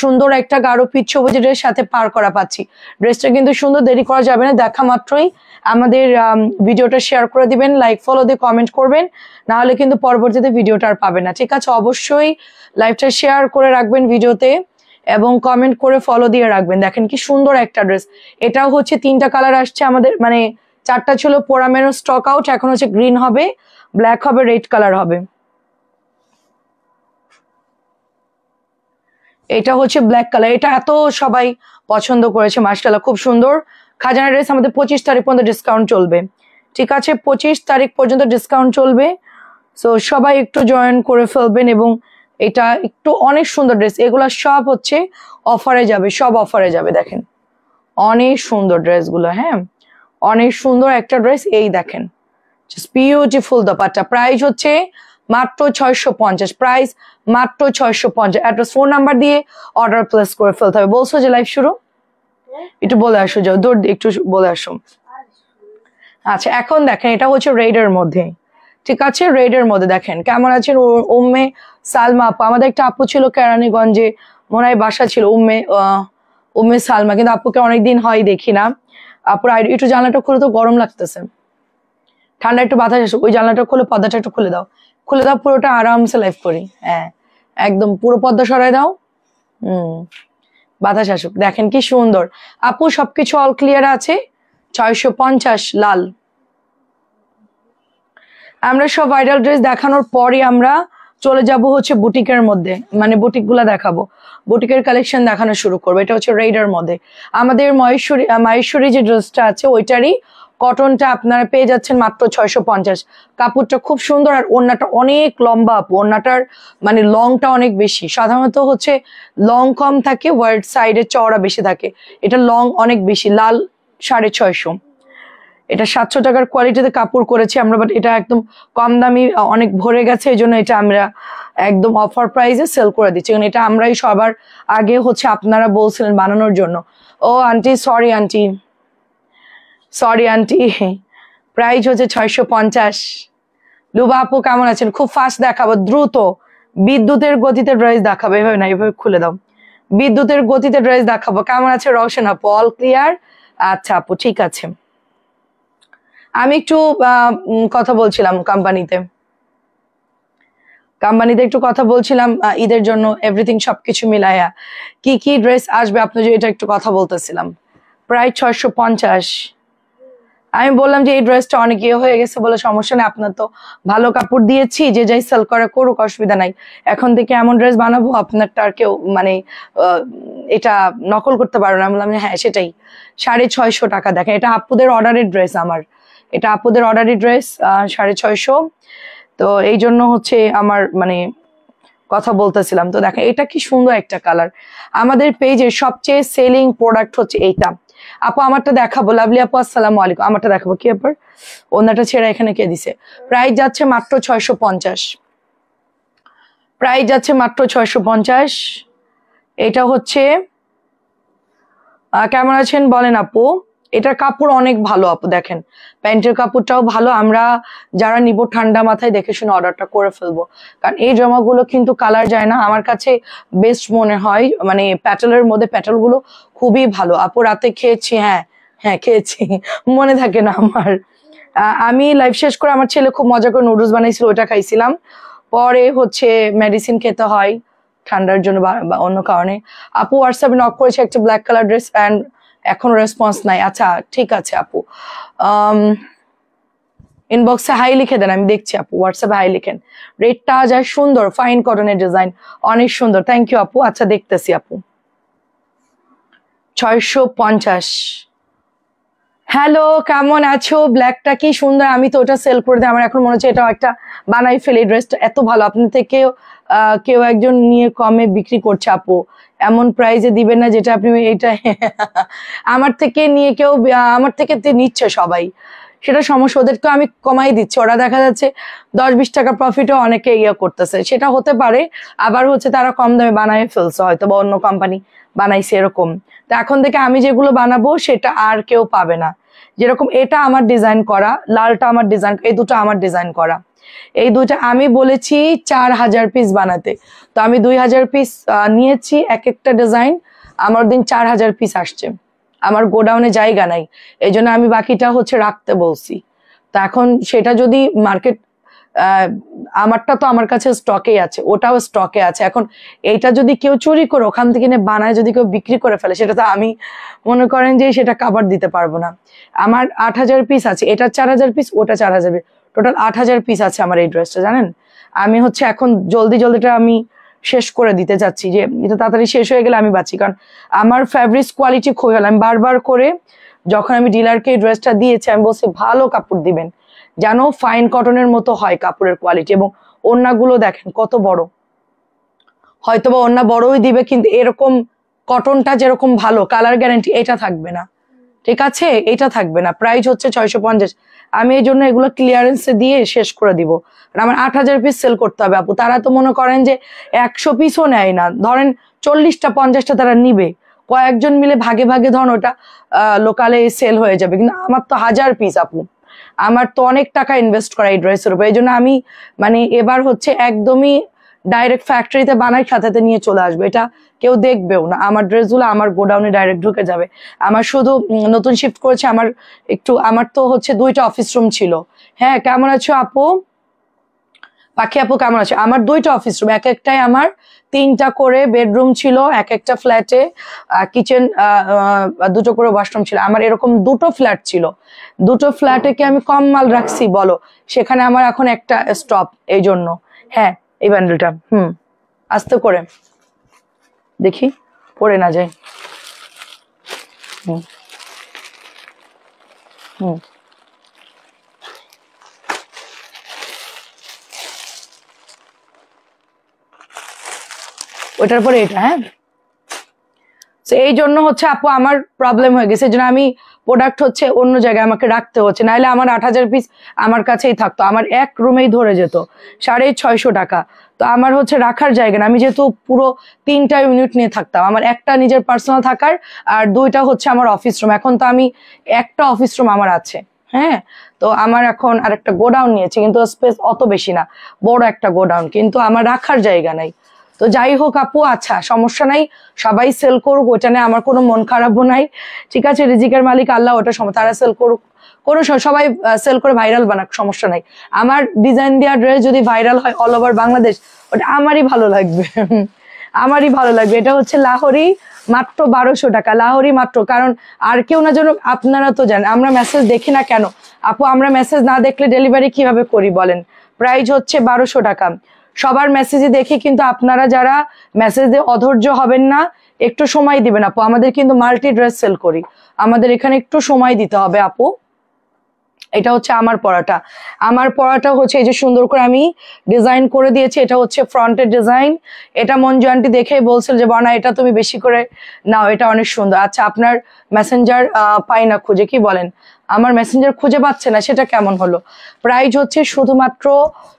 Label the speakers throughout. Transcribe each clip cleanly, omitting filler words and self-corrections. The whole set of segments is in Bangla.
Speaker 1: সুন্দর একটা গাঢ় পিচ সবুজের ড্রেস সাথে পার করা পাচ্ছি। ড্রেসটা কিন্তু সুন্দর, দেরি করা যাবে না, দেখা মাত্রই আমাদের ভিডিওটা শেয়ার করে দিবেন, লাইক ফলো দিয়ে কমেন্ট করবেন, না হলে কিন্তু পরবর্তীতে ভিডিওটা আর পাবেন না। ঠিক আছে, অবশ্যই লাইভটা শেয়ার করে রাখবেন ভিডিওতে এবং কমেন্ট করে ফলো দিয়ে রাখবেন। দেখেন কি সুন্দর একটা ড্রেস। এটাও হচ্ছে 3টা কালার আসছে আমাদের, মানে 4টা ছিল পোড়ামেরও স্টক আউট, এখন হচ্ছে গ্রিন হবে, ব্ল্যাক হবে, রেড কালার হবে। এটা হচ্ছে ব্ল্যাক কালার, এটা এত সবাই পছন্দ করেছে মাশাআল্লাহ, খুব সুন্দর। খাজানা ড্রেস আমাদের 25 তারিখ পর্যন্ত ডিসকাউন্ট চলবে। ঠিক আছে, 25 তারিখ পর্যন্ত ডিসকাউন্ট চলবে, সো সবাই একটু জয়েন করে ফেলবেন। এবং এটা একটু অনেক সুন্দর ড্রেস, এগুলা সব হচ্ছে অফারে যাবে, সব অফারে যাবে। দেখেন অনেক সুন্দর ড্রেসগুলো, হ্যাঁ অনেক সুন্দর একটা ড্রেস। এই দেখেন জাস্ট বিউটিফুল দোপাট্টা। প্রাইস হচ্ছে মাত্র 650, প্রাইস মাত্র 650। অ্যাড্রেস ফোন নাম্বার দিয়ে অর্ডার প্লেস করে ফেলতে হবে। বলছো যে লাইভ শুরু, একটু বলে আসো, যাও দৌড় একটু বলে আসো। আচ্ছা এখন দেখেন এটা হচ্ছে রেডের মধ্যে, ঠিক আছে রেডের মধ্যে। দেখেন কেমন আছেন উম্মে সালমা আপু, আমাদের একটা আপু ছিল কেরানীগঞ্জে, মনে হয় বাসা ছিল উম্মে সালমা, কিন্তু আপুকে অনেকদিন হয় দেখি না। আপুর একটু জানলাটা খুলে, তো গরম লাগতেছে, ঠান্ডা একটু বাতাস আসুক, ওই জানলাটা খুলে, পর্দাটা একটু খুলে দাও, খুলে দাও, পুরোটা আরামসে লাইভ করি। হ্যাঁ একদম পুরো পর্দা সরাই দাও, বাতাস আসুক। দেখেন কি সুন্দর আপু, সবকিছু অল ক্লিয়ার আছে। 650 লাল। আমরা সব ভাইরাল ড্রেস দেখানোর পরে আমরা চলে যাব হচ্ছে বুটিকের মধ্যে, মানে বুটিক গুলা দেখাবো, বুটিকের কালেকশন দেখানো শুরু করবো। এটা হচ্ছে রেডের মধ্যে আমাদের মাহেশ্বরী যে ড্রেসটা আছে ওইটারই কটনটা আপনারা পেয়ে যাচ্ছেন মাত্র 650। কাপড়টা খুব সুন্দর, আর ওড়নাটা অনেক লম্বা আপু, ওড়নাটার মানে লংটা অনেক বেশি। সাধারণত হচ্ছে লং কম থাকে, ওয়াইড সাইডে চওড়া বেশি থাকে, এটা লং অনেক বেশি। লাল 650, এটা 700 টাকার কোয়ালিটিতে কাপড় করেছি আমরা, বাট এটা একদম কম দামি, অনেক ভরে গেছে, এই জন্য এটা আমরা একদম অফার প্রাইসে সেল করে দিচ্ছি। কারণ এটা আমরাই সবার আগে হচ্ছে, আপনারা বলছিলেন বানানোর জন্য। ও aunty sorry aunty, sorry aunty, price হচ্ছে 650। লুবা আপু কেমন আছেন? খুব ফাস্ট দেখাবো, দ্রুত বিদ্যুতের গতিতে ড্রেস দেখাবো, এভাবে না, এভাবে খুলে দাও, বিদ্যুতের গতিতে ড্রেস দেখাবো। কেমন আছে রওশন আপু? All clear? আচ্ছা আপু ঠিক আছে। আমি একটু কথা বলছিলাম কোম্পানিতে একটু কথা বলছিলাম ঈদের জন্য এভরিথিং সবকিছু মিলাইয়া কি কি ড্রেস আসবে আপনি যে এটা একটু কথা বলতেছিলাম। প্রায় 650। আমি বললাম যে এই ড্রেসটা অনেক ইয়ে হয়ে গেছে বলে সমস্যা নেই, আপনার তো ভালো কাপড় দিয়েছি, যে যাই সেল করে করুক, অসুবিধা নাই। এখন থেকে এমন ড্রেস বানাবো আপনারটা আর কেউ মানে এটা নকল করতে পারবে না। আমি বললাম হ্যাঁ সেটাই। 650 টাকা। দেখেন এটা আপুদের অর্ডারের ড্রেস, আমার এটা আপুদের অর্ডারের ড্রেস 650। তো এই জন্য হচ্ছে আমার মানে কথা বলতেছিলাম। তো দেখেন এটা কি সুন্দর একটা কালার। আমাদের পেজের সবচেয়ে সেলিং প্রোডাক্ট হচ্ছে এইটা। আপু আমারটা দেখাবো, লাভলি আপু আসসালামু আলাইকুম। আমারটা দেখাবো কি আপনার ওনাটা ছেড়ে এখানে কে দিছে। প্রাইস যাচ্ছে মাত্র 650, প্রাইস যাচ্ছে মাত্র 650। এটা হচ্ছে কেমন আছেন বলেন আপু? এটার কাপড় অনেক ভালো আপু, দেখেন প্যান্টের কাপড়টাও ভালো। আমরা যারা নিব ঠান্ডা মাথায় দেখে শুনে অর্ডারটা করে ফেলবো, কারণ এই জামাগুলো কিন্তু কালার যায় না। আমার কাছে বেস্ট মনে হয়, মানে প্যাটেলের মধ্যে প্যাটেল গুলো খুবই ভালো। আপু রাতে খেয়েছি, হ্যাঁ হ্যাঁ খেয়েছি, মনে থাকে না আমার। আমি লাইভ শেষ করে আমার ছেলে খুব মজা করে নুডলস বানাইছিল, ওটা খাইছিলাম। পরে হচ্ছে মেডিসিন খেতে হয় ঠান্ডার জন্য বা অন্য কারণে। আপু হোয়াটসঅ্যাপে নক করেছে একটা ব্ল্যাক কালার ড্রেস, অ্যান্ড এখনো রেসপন্স নাই। আচ্ছা ঠিক আছে আপু, ইনবক্সে হাই লিখে দেন, আমি দেখছি আপু। হোয়াটসঅ্যাপে হাই লিখেন। রেডটা যায় সুন্দর, ফাইন কটনের ডিজাইন, অনেক সুন্দর। থ্যাংক ইউ আপু। আচ্ছা দেখতেছি আপু। 650। হ্যালো কেমন আছো? ব্ল্যাকটা কি সুন্দর, আমি তো ওটা সেল করে দিই। আমার এখন মনে হচ্ছে এটাও একটা বানাই ফেলি, ড্রেসটা এত ভালো। আপনি থেকে কেউ একজন নিয়ে কমে বিক্রি করছে আপু, এমন প্রাইজে দিবেন না যেটা আপনি এটা আমার থেকে নিয়ে কেউ আমার থেকে নিচ্ছে সবাই, সেটা সমস্যা। ওদেরকে আমি কমাই দিচ্ছি, ওরা দেখা যাচ্ছে 10-20 টাকা প্রফিটও অনেকে ইয়ে করতেছে, সেটা হতে পারে। আবার হচ্ছে তারা কম দামে বানায় ফেলছে হয়তো, বা অন্য কোম্পানি বানাইছে এরকম। তো এখন থেকে আমি যেগুলো বানাবো সেটা আর কেউ পাবে না, যেরকম এটা আমার ডিজাইন করা, লালটা আমার ডিজাইন, এই দুটো আমার ডিজাইন করা। এই দুইটা আমি বলেছি 4000 পিস বানাতে, তো আমি 2000 পিস নিয়েছি এক একটা ডিজাইন। আমার দিন 4000 পিস আসছে, আমার গোডাউনে জায়গা নাই, এই জন্য আমি বাকিটা হচ্ছে রাখতে বলছি। তো এখন সেটা যদি মার্কেট, আমারটা তো আমার কাছে স্টকেই আছে, ওটাও স্টকে আছে। এখন এইটা যদি কেউ চুরি করে ওখান থেকে নিয়ে বানায় যদি কেউ বিক্রি করে ফেলে, সেটা তো আমি মনে করেন যে সেটা কাভার দিতে পারবো না। আমার 8000 পিস আছে, এটা 4000 পিস, ওটা 4000 পিস, টোটাল 8000 পিস আছে আমার এই ড্রেসটা, জানেন। আমি হচ্ছে এখন জলদি জলদিটা আমি শেষ করে দিতে চাচ্ছি, যে এটা তাড়াতাড়ি শেষ হয়ে গেলে আমি বাঁচি। কারণ আমার ফ্যাব্রিক্স কোয়ালিটি খুব ভালো। আমি বারবার করে যখন আমি ডিলারকে এই ড্রেসটা দিয়েছি, আমি বলছি ভালো কাপড় দিবেন, যেন ফাইন কটনের মতো হয় কাপড়ের কোয়ালিটি। এবং ওড়নাগুলো দেখেন কত বড়, হয়তোবা ওড়না বড়ই দিবে, কিন্তু এরকম কটনটা যেরকম ভালো, কালার গ্যারান্টি এটা থাকবে না, ঠিক আছে, এটা থাকবে না। প্রাইস হচ্ছে 650। আমি এই জন্য এগুলো ক্লিয়ারেন্সে দিয়ে শেষ করে দিব। আমার 8000 পিস সেল করতে হবে আপু। তারা তো মনে করেন যে 100 পিসও নেয় না, ধরেন 40টা 50টা তারা নিবে, কয়েকজন মিলে ভাগে ভাগে ধরেন ওটা লোকালে সেল হয়ে যাবে। কিন্তু আমার তো 1000 পিস আপু, আমার তো অনেক টাকা ইনভেস্ট করা এই ড্রেসের উপর। এই জন্য আমি মানে এবার হচ্ছে একদমই ডাইরেক্ট ফ্যাক্টরিতে বানাই, সাথে নিয়ে চলে আসবে, এটা কেউ দেখবেও না। আমার ড্রেসগুলো আমার গোডাউনে ডাইরেক্ট ঢুকে যাবে। আমার শুধু নতুন শিফট করেছে, আমার তো হচ্ছে 2টা অফিস রুম ছিল। হ্যাঁ, কেমন আছো আপু? পাখি আপু কেমন আছে? আমার 2টা অফিস রুম, এক একটাই আমার 3টা করে বেডরুম ছিল, এক একটা ফ্ল্যাটে কিচেন, 2টো করে ওয়াশরুম ছিল। আমার এরকম 2টো ফ্ল্যাট ছিল, 2টো ফ্ল্যাটে কি আমি কম মাল রাখছি বলো? সেখানে আমার এখন একটা স্টপ, এই জন্য। হ্যাঁ, এই ব্যান্ডেলটা আস্তে করে দেখি পড়ে না যায়। হুম হুম ওইটার পরে এটা। হ্যাঁ, এই জন্য হচ্ছে আপু আমার প্রবলেম হয়ে গেছে, এই জন্য আমি প্রোডাক্ট হচ্ছে অন্য জায়গায় আমাকে রাখতে হচ্ছে, নাহলে আমার 8000 পিস আমার কাছেই থাকতো, আমার এক রুমেই ধরে যেত 650 টাকা। তো আমার হচ্ছে রাখার জায়গা না, আমি যেহেতু পুরো 3টা ইউনিট নিয়ে থাকতাম, আমার একটা নিজের পার্সোনাল থাকার, আর 2টা হচ্ছে আমার অফিস রুম। এখন তো আমি একটা অফিস রুম আমার আছে। হ্যাঁ, তো আমার এখন আর একটা গোডাউন নিয়েছি, কিন্তু স্পেস অত বেশি না, বড় একটা গোডাউন, কিন্তু আমার রাখার জায়গা নাই। তো যাই হোক আপু, আচ্ছা সমস্যা নাই, সবাই সেল করুক, ওটা নিয়ে আমার কোনো মন খারাপও নাই, ঠিক আছে। রিজিকের মালিক আল্লাহ, ওটা তারা সেল করুক, কোনো সবাই সেল করে ভাইরাল বানাক, সমস্যা নাই। আমার ডিজাইন দেওয়া ড্রেস যদি ভাইরাল হয় অল ওভার বাংলাদেশ, ওটা আমারই ভালো লাগবে, আমারই ভালো লাগবে। এটা হচ্ছে লাহোরি, মাত্র 1200 টাকা, লাহোরি মাত্র। কারণ আর কেউ না যেন, আপনারা তো জানেন আমরা মেসেজ দেখি না কেন আপু, আমরা মেসেজ না দেখলে ডেলিভারি কিভাবে করি বলেন? প্রাইস হচ্ছে 1200 টাকা। সবার মেসেজই দেখি, কিন্তু আপনারা যারা মেসেজ দিয়ে অধৈর্য হবেন না, একটু সময় দিবেন আপু। আমাদের কিন্তু মাল্টি ড্রেস সেল করি, আমাদের এখানে একটু সময় দিতে হবে আপু। এটা হচ্ছে আমার পরাটা হচ্ছে এই যে সুন্দর করে আমি ডিজাইন করে দিয়েছি, এটা হচ্ছে ফ্রন্টের ডিজাইন। এটা মঞ্জু আন্টি দেখেই বলছিল যে বনা এটা তুমি বেশি করে নাও, এটা অনেক সুন্দর। আচ্ছা, আপনার মেসেঞ্জার পাই না খুঁজে, কি বলেন? আমার মেসেঞ্জার খুঁজে পাচ্ছে না, সেটা কেমন হলো? প্রাইস হচ্ছে শুধুমাত্র,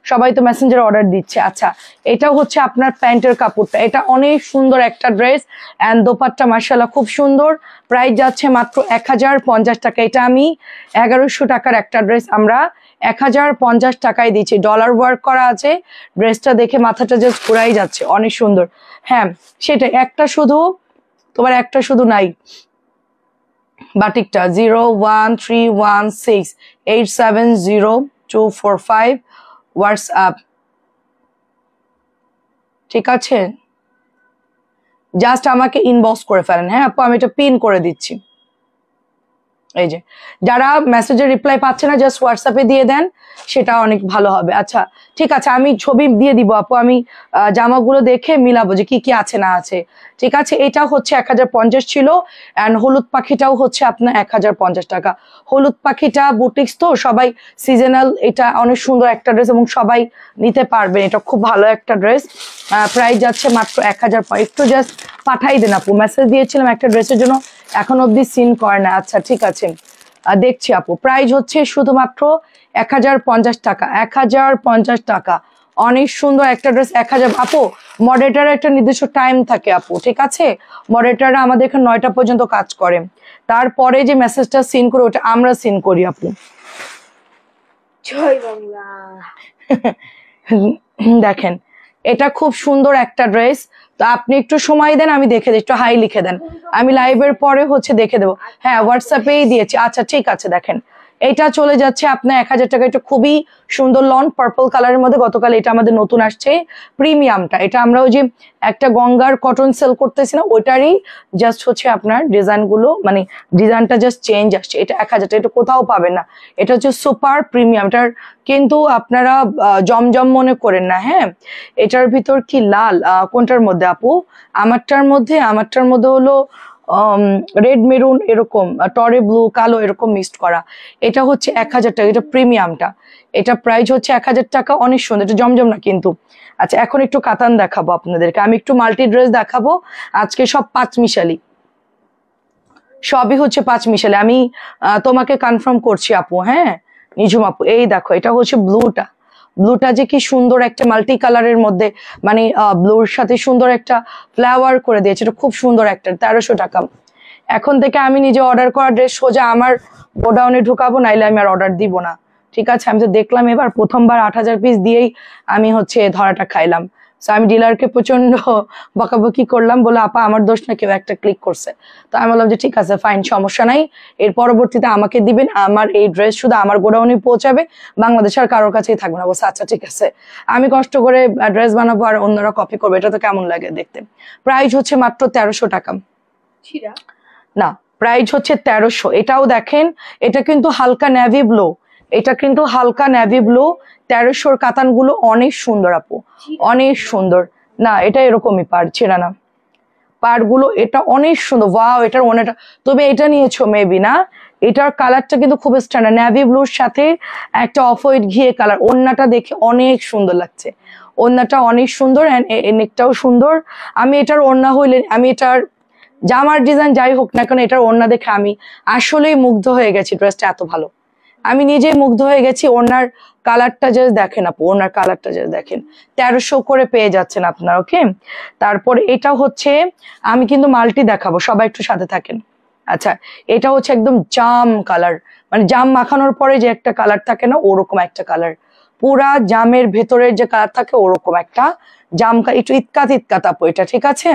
Speaker 1: সবাই তো মেসেঞ্জার অর্ডার দিচ্ছে। আচ্ছা, এটাও হচ্ছে আপনার প্যান্টের কাপড়টা, এটা অনেক সুন্দর একটা ড্রেস, অ্যান্ড দোপাট্টা মাশাআল্লাহ খুব সুন্দর। প্রাইস যাচ্ছে মাত্র 1050 টাকা। এটা আমি 1100 টাকার একটা ড্রেস আমরা 1050 টাকায় দিচ্ছি, ডলার ওয়ার্ক করা আছে। ড্রেসটা দেখে মাথাটা জাস্ট ঘুরাই যাচ্ছে, অনেক সুন্দর। হ্যাঁ, সেটা একটা শুধু, তোমার একটা শুধু নাই, বাটিকটা 01316870245 হোয়াটসঅ্যাপ, ঠিক আছে? জাস্ট আমাকে ইনবক্স করে ফেলেন। হ্যাঁ আপু, আমি এটা পিন করে দিচ্ছি। এই যে যারা মেসেজের রিপ্লাই পাচ্ছে না, জাস্ট হোয়াটসঅ্যাপে দিয়ে দেন, সেটা অনেক ভালো হবে। আচ্ছা ঠিক আছে, আমি ছবি দিয়ে দিব আপু, আমি জামাগুলো দেখে মিলাবো যে কি কি আছে না আছে, ঠিক আছে। এটা হচ্ছে 1050 ছিল, অ্যান্ড হলুদ পাখিটাও হচ্ছে আপনার 1050 টাকা। হলুদ পাখিটা বুটিক্স তো, সবাই সিজনাল, এটা অনেক সুন্দর একটা ড্রেস এবং সবাই নিতে পারবেন, এটা খুব ভালো একটা ড্রেস। প্রাইস যাচ্ছে মাত্র 1000। একটু জাস্ট পাঠাই দেন আপু, মেসেজ দিয়েছিলাম একটা ড্রেসের জন্য, এখন অব্দি সিন করে না। আচ্ছা ঠিক আছে, দেখছি আপু। প্রাইস হচ্ছে শুধুমাত্র 1050 টাকা, 1050 টাকা, অনেক সুন্দর একটা ড্রেস 1000। আপু মডারেটার একটা নির্দিষ্ট টাইম থাকে আপু, ঠিক আছে? মডারেটাররা আমাদের এখানে 9টা পর্যন্ত কাজ করে, তারপরে যে মেসেজটা সিন করে ওটা আমরা সিন করি আপু।
Speaker 2: জয় বাংলা।
Speaker 1: দেখেন এটা খুব সুন্দর একটা ড্রেস, তো আপনি একটু সময় দেন, আমি দেখে দিই, একটু হাই লিখে দেন, আমি লাইভের পরে হচ্ছে দেখে দেবো। হ্যাঁ হোয়াটসঅ্যাপেই দিয়েছি। আচ্ছা ঠিক আছে। দেখেন এটা চলে যাচ্ছে আপনার 1000 টাকা। এটা খুবই সুন্দর লন পার্পল কালারের মধ্যে, গতকাল এটা আমাদের নতুন আসছে প্রিমিয়ামটা। এটা আমরা ওই যে একটা গঙ্গার কটন সেল করতেছি না, ওইটারই জাস্ট হচ্ছে আপনার ডিজাইন গুলো, মানে ডিজাইনটা জাস্ট চেঞ্জ আসছে। এটা 1000 টাকা, এটা কোথাও পাবেন না। এটা হচ্ছে সুপার প্রিমিয়াম। এটার কিন্তু আপনারা জমজম মনে করেন না। হ্যাঁ এটার ভিতর কি লাল, কোনটার মধ্যে আপু? আমারটার মধ্যে হলো রেড মেরুন এরকম, টরে ব্লু কালো এরকম মিক্সড করা। এটা হচ্ছে 1000 টাকা, এটা প্রিমিয়ামটা। এটা প্রাইস হচ্ছে 1000 টাকা। অনেক সুন্দর, এটা জমজম না কিন্তু। আচ্ছা এখন একটু কাতান দেখাবো আপনাদেরকে, আমি একটু মাল্টি ড্রেস দেখাবো আজকে, সব 5 মিশালি, সবই হচ্ছে 5 মিশালি। আমি তোমাকে কনফার্ম করছি আপু। হ্যাঁ নিঝুম আপু, এই দেখো এটা হচ্ছে ব্লুটা যে কি সুন্দর একটা মাল্টি কালারের মধ্যে, মানে ব্লুর সাথে সুন্দর একটা ফ্লাওয়ার করে দিয়েছে। এটা খুব সুন্দর একটা, 1300 টাকা। এখন থেকে আমি নিজে অর্ডার করা ড্রেস সোজা আমার গোডাউনে ঢুকাবো, নাইলে আমি আর অর্ডার দিব না, ঠিক আছে? আমি তো দেখলাম এবার প্রথমবার 8000 পিস দিয়েই আমি হচ্ছে ধরাটা খাইলাম। তো আমি ডিলারকে প্রচন্ড বকাবকি করলাম, বলে আপা আমার দোষ না, কেউ একটা ক্লিক করছে। তো আমি বললাম যে ঠিক আছে ফাইন, সমস্যা নাই, এর পরবর্তীতে আমাকে দিবেন, আমার এই ড্রেস শুধু আমার গোডাউনে পৌঁছাবে, বাংলাদেশের কারোর কাছেই থাকবে না। বলছে আচ্ছা ঠিক আছে। আমি কষ্ট করে ড্রেস বানাবো আর অন্যরা কপি করবে, এটা তো কেমন লাগে দেখতে। প্রাইস হচ্ছে মাত্র 1300 টাকা। না প্রাইস হচ্ছে 1300। এটাও দেখেন, এটা কিন্তু হালকা নেভি ব্লু, এটা কিন্তু হালকা নেভি ব্লু। 1300 কাতান গুলো অনেক সুন্দর আপু, অনেক সুন্দর। না এটা এরকমই পার ছেড়া না, পার গুলো এটা অনেক সুন্দর। ওয়াও এটার ওনাটা, তবে এটা নিয়েছো মেবি না, এটার কালারটা কিন্তু খুব স্ট্যান্ডার্ড, নেভি ব্লুর সাথে একটা অফ হোয়াইট ঘিয়ে কালার। ওড়নাটা দেখে অনেক সুন্দর লাগছে, ওড়নাটা অনেক সুন্দর, নেকটাও সুন্দর। আমি এটার ওড়না হইলে, আমি এটার জামার ডিজাইন যাই হোক না কেন, এটার ওড়না দেখে আমি আসলেই মুগ্ধ হয়ে গেছি। ড্রেসটা এত ভালো, আমি নিজেই মুগ্ধ হয়ে গেছি। ওড়নার কালারটা জাস্ট দেখেন আপু, ওড়নার কালারটা জাস্ট দেখেন। 1300 করে পেয়ে যাচ্ছেন আপনারা। ওকে, তারপরে এটা হচ্ছে, আমি কিন্তু মাল্টি দেখাবো, সবাই একটু সাথে থাকেন। আচ্ছা এটা হচ্ছে একদম জাম কালার, মানে জাম মাখানোর পরে যে একটা কালার থাকে না, ওরকম একটা কালার। পুরা জামের ভেতরের যে কালার থাকে ওরকম একটা জাম, একটু ইতকাত আপু এটা, ঠিক আছে?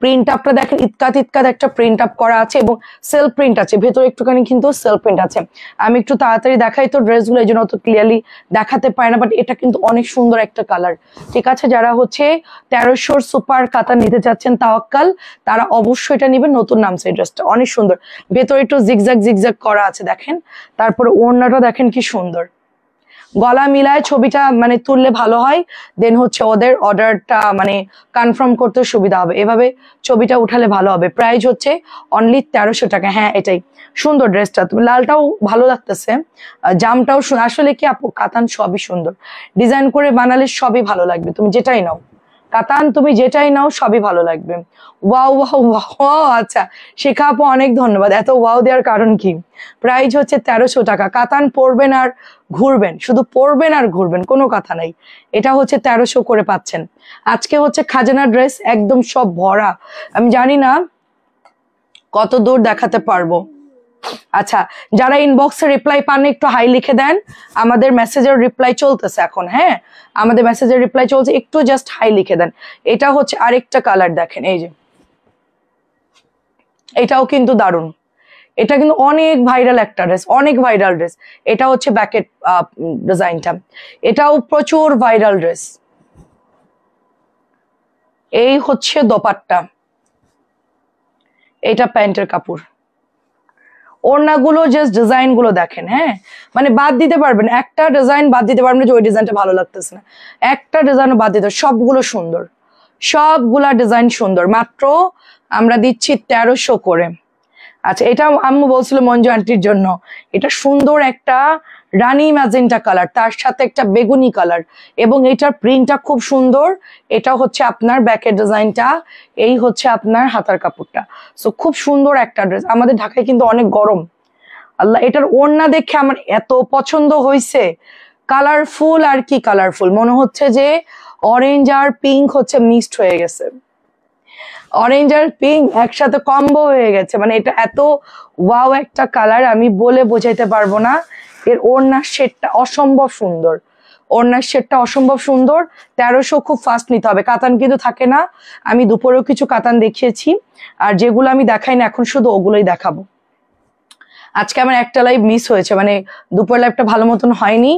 Speaker 1: প্রিন্ট আপটা দেখেন, ইতকাত একটা প্রিন্ট আপ করা আছে এবং সেলফ প্রিন্ট আছে ভেতরে, একটুখানি কিন্তু সেলফ প্রিন্ট আছে। আমি একটু তাড়াতাড়ি দেখাই তো ড্রেসগুলো, এই জন্য অত ক্লিয়ারলি দেখাতে পারি না, বাট এটা কিন্তু অনেক সুন্দর একটা কালার, ঠিক আছে? যারা হচ্ছে 1300 সুপার কাতান নিতে চাচ্ছেন তাওয়াক্কাল, তারা অবশ্যই এটা নেবেন। নতুন নামছে এই ড্রেসটা, অনেক সুন্দর। ভেতরে একটু জিগজ্যাগ করা আছে দেখেন। তারপরে ওড়নাটা দেখেন কি সুন্দর, গলা মিলায় ছবিটা মানে তুললে ভালো হয়, দেন হচ্ছে ওদের অর্ডারটা মানে কনফার্ম করতে সুবিধা হবে, এভাবে ছবিটা উঠালে ভালো হবে। প্রাইস হচ্ছে অনলি 1300 টাকা। হ্যাঁ এটাই সুন্দর ড্রেসটা, তুমি লালটাও ভালো লাগতেছে, জামটাও আসলে কি আপু কাতান সবই সুন্দর, ডিজাইন করে বানালে সবই ভালো লাগবে, তুমি যেটাই নাও কাতান, তুমি যেটাই নাও সবই ভালো লাগবে। Wow wow wow. আচ্ছা শিখা আপু অনেক ধন্যবাদ, এত ওয়াও দেওয়ার কারণ কি? প্রাইস হচ্ছে 1300 টাকা। কাতান পরবেন আর ঘুরবেন, শুধু পরবেন আর ঘুরবেন, কোনো কথা নাই। এটা হচ্ছে 1300 করে পাচ্ছেন। আজকে হচ্ছে খাজানা ড্রেস একদম সব ভরা, আমি জানি না কত দূর দেখাতে পারবো। আচ্ছা যারা ইনবক্সে রিপ্লাই পান একটু হাই লিখে দেন, আমাদের মেসেজের রিপ্লাই চলতেছে এখন। হ্যাঁ আমাদের মেসেজের রিপ্লাই চলছে, একটু জাস্ট হাই লিখে দেন। এটা হচ্ছে আরেকটা কালার দেখেন, এই যে এটাও কিন্তু দারুণ, এটা কিন্তু অনেক ভাইরাল একটা ড্রেস, অনেক ভাইরাল ড্রেস। এটা হচ্ছে ব্যাকেট ডিজাইনটা, এটাও প্রচুর ভাইরাল ড্রেস। এই হচ্ছে দোপাট্টা, এটা প্যান্টের কাপড়। ওড়নাগুলো জাস্ট ডিজাইন গুলো দেখেন। হ্যাঁ মানে বাদ দিতে পারবেন, একটা ডিজাইন বাদ দিতে পারবেন যে ওই ডিজাইনটা ভালো লাগতেছে না, একটা ডিজাইনও বাদ দিতে, সবগুলো সুন্দর, সবগুলা ডিজাইন সুন্দর। মাত্র আমরা দিচ্ছি 1300 করে। আচ্ছা এটা আম্মু বলছিল মঞ্জু আন্টির জন্য, এটা সুন্দর একটা রানী ম্যাজেন্টা কালার, তার সাথে একটা বেগুনি কালার, এবং এটার প্রিন্টটা খুব সুন্দর। এটা হচ্ছে আপনার ব্যাকের ডিজাইনটা, এই হচ্ছে আপনার হাতার কাপড়টা। সো খুব সুন্দর একটা ড্রেস। আমাদের ঢাকায় কিন্তু অনেক গরম, আল্লাহ এটার ওড়না দেখে আমার এত পছন্দ হয়েছে, কালারফুল আর কি কালারফুল, মনে হচ্ছে যে অরেঞ্জ আর পিঙ্ক হচ্ছে মিক্সড হয়ে গেছে, অরেঞ্জ আর পিঙ্ক একসাথে কম্বো হয়ে গেছে। মানে এটা এত ওয়াও একটা কালার, আমি বলে বোঝাইতে পারবো না। এর ওড়নার শেডটা অসম্ভব সুন্দর, ওড়নার শেডটা অসম্ভব সুন্দর। 1300 খুব ফাস্ট নিতে হবে, কাতান কিন্তু থাকে না। আমি দুপুরেও কিছু কাতান দেখিয়েছি, আর যেগুলো আমি দেখাই না এখন শুধু ওগুলোই দেখাবো। আজকে আমার একটা লাইভ মিস হয়েছে, মানে দুপুর লাইভটা ভালো মতন হয়নি,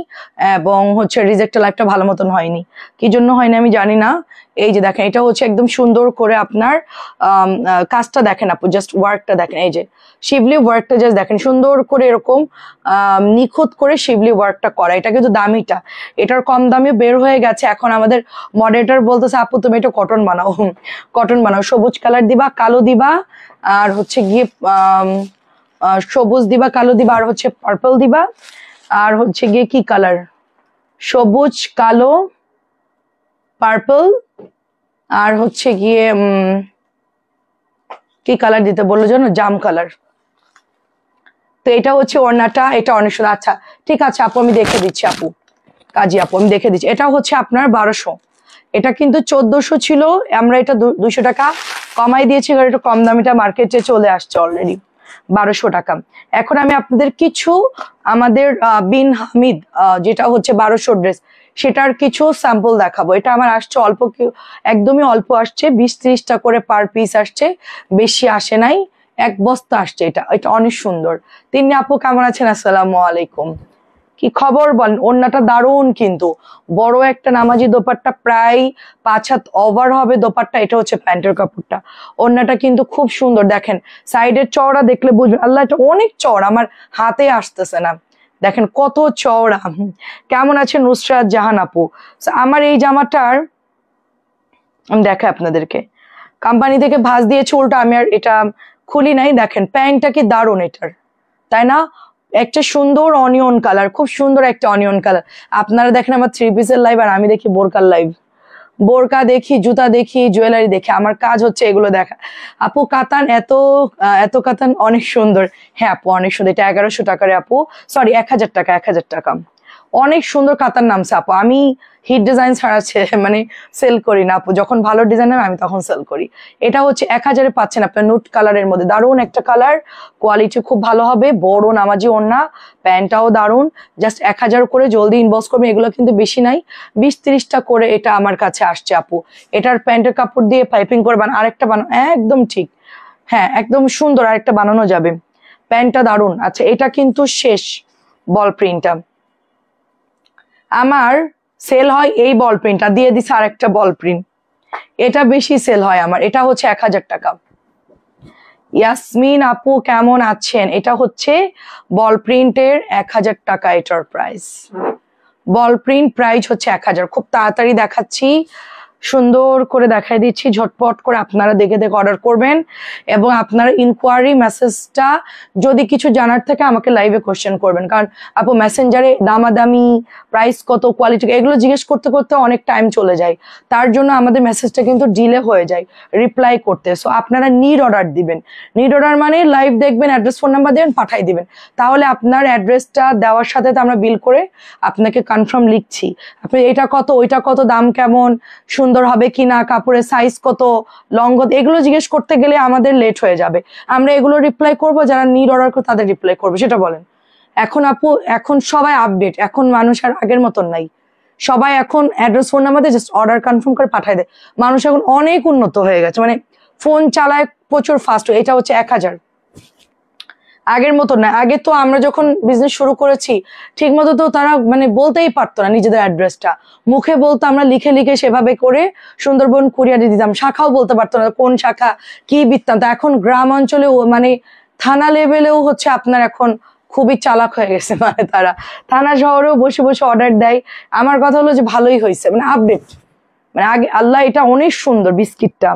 Speaker 1: এবং হচ্ছে রিজেক্টের লাইভটা ভালো মতন হয়নি। কি জন্য হয়নি আমি জানি না। এই যে দেখেন, এটা হচ্ছে একদম সুন্দর করে আপনার কাজটা দেখেন আপু, জাস্ট ওয়ার্কটা দেখেন। এই যে শিবলি ওয়ার্কটা জাস্ট দেখেন, সুন্দর করে এরকম নিখুঁত করে শিবলি ওয়ার্কটা করা। এটা কিন্তু দামিটা, এটার কম দামে বের হয়ে গেছে। এখন আমাদের মডারেটর বলতেছে আপু তুমি এটা কটন বানাও, কটন বানাও, সবুজ কালার দিবা, কালো দিবা, আর হচ্ছে গিয়ে সবুজ দিবা, কালো দিবা, আর হচ্ছে পার্পল দিবা, আর হচ্ছে গিয়ে কি কালার, সবুজ, কালো, পার্পল, আর হচ্ছে গিয়ে কি কালার দিতে বললো জানো, জাম কালার। তো এটা হচ্ছে ওড়নাটা, এটা অনেক সুন্দর। আচ্ছা ঠিক আছে আপু, আমি দেখে দিচ্ছি আপু, কাজী আপু আমি দেখে দিচ্ছি। এটা হচ্ছে আপনার 1200, এটা কিন্তু 1400 ছিল, আমরা এটা 200 টাকা কমাই দিয়েছি, কারণ এটা কম দামিটা মার্কেটে চলে আসছে অলরেডি 1200 টাকা। এখন আমি আপনাদের কিছু আমাদের বিন হামিদ যেটা হচ্ছে 1200 ড্রেস, সেটার কিছু স্যাম্পল দেখাবো। এটা আমার আসছে অল্প, একদমই অল্প আসছে, 20-30টা করে পার পিস আসছে, বেশি আসে নাই, এক বস্তা আসছে। এটা এটা অনেক সুন্দর। তিনি আপু কেমন আছেন? আসসালামু আলাইকুম, কি খবর বলেন? ওড়নাটা দারুণ, কিন্তু বড় একটা নামাজি দোপাট্টা, প্রায় 5 হাত ওভার হবে দোপাট্টা। এটা হচ্ছে প্যান্টের কাপড়টা, ওড়নাটা কিন্তু খুব সুন্দর। দেখেন সাইডের চওড়া দেখলে বুঝবেন, আল্লাহ এটা অনেক চওড়া, আমার হাতে আসতেছে না, দেখেন কত চওড়া। কেমন আছে নুসরাত জাহান আপু? আমার এই জামাটার আমি দেখাই আপনাদেরকে, কোম্পানি থেকে ভাঁজ দিয়েছে উল্টো, আমি আর এটা খুলি নাই। দেখেন প্যান্টটা কি দারুণ এটার, তাই না? একটা সুন্দর অনিয়ন কালার, খুব সুন্দর একটা অনিয়ন কালার। আপনারা দেখেন আমার 3 পিসের লাইভ, আর আমি দেখি বোরকার লাইভ, বোরকা দেখি, জুতা দেখি, জুয়েলারি দেখি, আমার কাজ হচ্ছে এগুলো দেখা। আপু কাতান এত এত কাতান অনেক সুন্দর। হ্যাঁ আপু অনেক সুন্দর, এটা 1100 টাকারে আপু, সরি 1000 টাকা, 1000 টাকা। অনেক সুন্দর কাতার নামছে আপু। আমি হিট ডিজাইন ছাড়া মানে সেল করি না আপু, যখন ভালো ডিজাইন হয় আমি তখন সেল করি। এটা হচ্ছে 1000-এ পাচ্ছেন আপনার নুট কালারের মধ্যে, দারুণ একটা কালার, কোয়ালিটি খুব ভালো হবে, বড় নামাজি ওড়না, প্যান্টটাও দারুণ। জাস্ট 1000 করে, জলদি ইনবক্স করবেন, এগুলো কিন্তু বেশি নাই, 20-30টা করে এটা আমার কাছে আসছে আপু। এটার প্যান্টের কাপড় দিয়ে পাইপিং করে আরেকটা বানানো একদম ঠিক, হ্যাঁ একদম সুন্দর, আরেকটা বানানো যাবে। প্যান্টটা দারুণ। আচ্ছা এটা কিন্তু শেষ বল প্রিন্টটা, আমার সেল হয় এই বল প্রিন্টটা, দিয়ে দিছে আরেকটা বল প্রিন্ট, এটা বেশি সেল হয় আমার। এটা হচ্ছে 1000 টাকা। ইয়াসমিন আপু কেমন আছেন? এটা হচ্ছে বল প্রিন্টের 1000 টাকা এটার প্রাইস, বল প্রিন্ট প্রাইস হচ্ছে 1000। খুব তাড়াতাড়ি দেখাচ্ছি, সুন্দর করে দেখাই দিচ্ছি, ঝটপট করে আপনারা দেখে দেখে অর্ডার করবেন। এবং আপনারা ইনকোয়ারি মেসেজটা যদি কিছু জানার থাকে আমাকে লাইভে কোশ্চেন করবেন, কারণ আপু মেসেঞ্জারে দামাদামি, প্রাইস কত, কোয়ালিটি, এগুলো জিজ্ঞেস করতে করতে অনেক টাইম চলে যায়, তার জন্য আমাদের মেসেজটা কিন্তু ডিলে হয়ে যায় রিপ্লাই করতে। সো আপনারা নিড অর্ডার দিবেন, নিড অর্ডার মানে লাইভ দেখবেন, অ্যাড্রেস ফোন নাম্বার দেবেন, পাঠাই দিবেন, তাহলে আপনার অ্যাড্রেসটা দেওয়ার সাথে আমরা বিল করে আপনাকে কনফার্ম লিখছি, আপনি এটা কত, ওইটা কত, দাম কেমন, সুন্দর হবে কিনা, কাপড়ের সাইজ কত, লং কত, এগুলো জিজ্ঞেস করতে গেলে আমাদের লেট হয়ে যাবে। আমরা এগুলো রিপ্লাই করব, যারা নিড অর্ডার করে তাদের রিপ্লাই করবো, সেটা বলেন। এখন আপু এখন সবাই আপডেট, এখন মানুষ আর আগের মতন নাই, সবাই এখন অ্যাড্রেস ফোন নাম্বার দিয়ে জাস্ট অর্ডার কনফার্ম করে পাঠায় দেয়। মানুষ এখন অনেক উন্নত হয়ে গেছে, মানে ফোন চালায় প্রচুর ফাস্ট। এটা হচ্ছে 1000, আগের মতো না। আগে তো আমরা যখন বিজনেস শুরু করেছি ঠিক মতো তো তারা মানে বলতেই পারতো না নিজেদের অ্যাড্রেসটা, মুখে বলতো, আমরা লিখে লিখে সেভাবে করে সুন্দরবন কুরিয়ারে দিতাম, শাখাও বলতে পারতো না কোন শাখা কি বৃত্তান্ত। এখন গ্রাম অঞ্চলেও মানে থানা লেভেলেও হচ্ছে আপনার এখন খুবই চালাক হয়ে গেছে, মানে তারা থানা শহরেও বসে বসে অর্ডার দেয়। আমার কথা হলো যে ভালোই হয়েছে, মানে আপডেট, মানে আগে আল্লাহ, এটা অনেক সুন্দর বিস্কিটটা,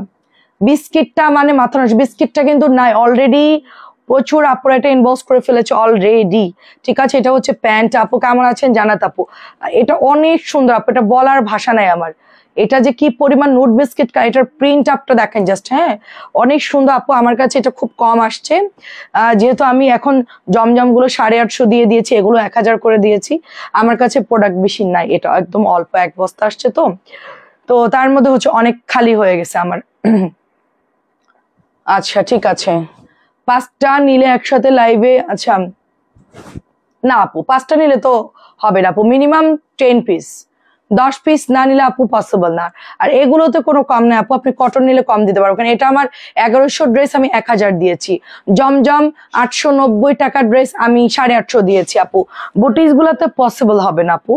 Speaker 1: বিস্কিটটা মানে মাথা নষ্ট, বিস্কিটটা কিন্তু নাই অলরেডি প্রচুর আপুরা এটা ইনবক্স করে ফেলেছে অলরেডি। ঠিক আছে, এটা হচ্ছে প্যান্ট। আপু কেমন আছেন জানাত আপু? এটা অনেক সুন্দর আপু, এটা বলার ভাষা নাই আমার। এটা যে কি পরিমাণ নুট বিস্কিট, এটার প্রিন্ট আপটা দেখেন জাস্ট। হ্যাঁ, অনেক সুন্দর আপু। আমার কাছে এটা খুব কম আসছে, যেহেতু আমি এখন জমজম গুলো 850 দিয়ে দিয়েছি, এগুলো 1000 করে দিয়েছি। আমার কাছে প্রোডাক্ট বেশি নাই, এটা একদম অল্প 1 বস্তা আসছে। তো তো তার মধ্যে হচ্ছে অনেক খালি হয়ে গেছে আমার। আচ্ছা ঠিক আছে, 5টা নিলে একসাথে লাইভে। আচ্ছা না আপু, 5টা নিলে তো হবে না আপু, মিনিমাম 10 পিস, 10 পিস না নিলে আপু পসিবল না। আর এগুলোতে কোনো কম নেই আপু, আপনি কটন নিলে কম দিতে পারবেন। কারণ এটা আমার 1100 ড্রেস আমি 1000 দিয়েছি, জমজম 890 টাকার ড্রেস আমি 850 দিয়েছি আপু। বুটিস গুলাতে পসিবল হবে না আপু,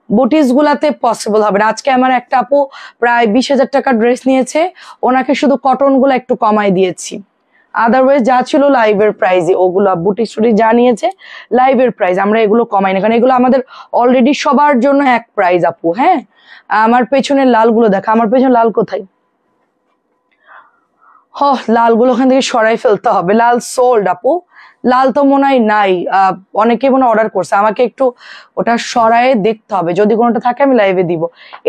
Speaker 1: বুটিস গুলাতে পসিবল হবে না। আজকে আমার একটা আপু প্রায় 20,000 টাকার ড্রেস নিয়েছে, ওনাকে শুধু কটন গুলো একটু কমাই দিয়েছি, আদারওয়াইজ যা ছিল লাইভের প্রাইজে ওগুলো বুটিক স্টুডি যা নিয়েছে লাইভের প্রাইস, আমরা এগুলো কমাই না, কারণ এগুলো আমাদের অলরেডি সবার জন্য এক প্রাইস আপু। হ্যাঁ, আমার পেছনের লালগুলো দেখা, আমার পেছনে লাল কোথায়? লালগুলো ওখান থেকে সরাই ফেলতে হবে, লাল সোল্ড আপু, লাল তো মনে হয় নাই। অনেকে মনে অর্ডার করছে, আমাকে একটু ওটা সরায়ে দেখতে হবে, যদি কোনোটা থাকে আমি লাইভে দিব।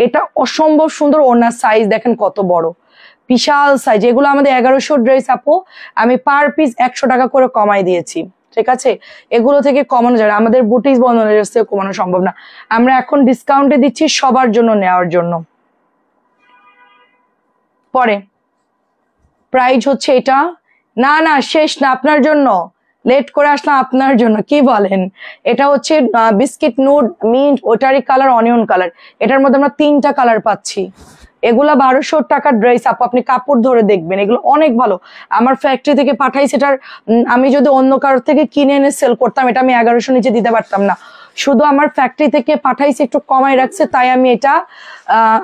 Speaker 1: এটা অসম্ভব সুন্দর, ওনার সাইজ দেখেন কত বড়, বিশাল সাইজ। এগুলো আমাদের 1100 ড্রেস আপু, আমি পার পিস 100 টাকা করে কমাই দিয়েছি। ঠিক আছে, এগুলো থেকে কমানো যাবে, আমাদের বুটিক বন্ধনের থেকে কমানো সম্ভব না। আমরা এখন ডিসকাউন্টে দিচ্ছি সবার জন্য, নেওয়ার জন্য। পরে প্রাইস হচ্ছে এটা, না না শেষ না, আপনার জন্য লেট করে আসলাম, আপনার জন্য। কি বলেন? এটা হচ্ছে বিস্কিট নুড মিন্ট, ওটারই কালার অনিয়ন কালার, এটার মধ্যে আমরা 3টা কালার পাচ্ছি। এগুলা 1200 টাকার ড্রেস আপু, আপনি কাপড় ধরে দেখবেন, এগুলো অনেক ভালো। আমার ফ্যাক্টরি থেকে পাঠাইছে, এটার আমি যদি অন্য কারোর থেকে কিনে এনে সেল করতাম, এটা আমি 1100 নিচে দিতে পারতাম না। শুধু আমার ফ্যাক্টরি থেকে পাঠাইছে, একটু কমাই রাখছে, তাই আমি এটা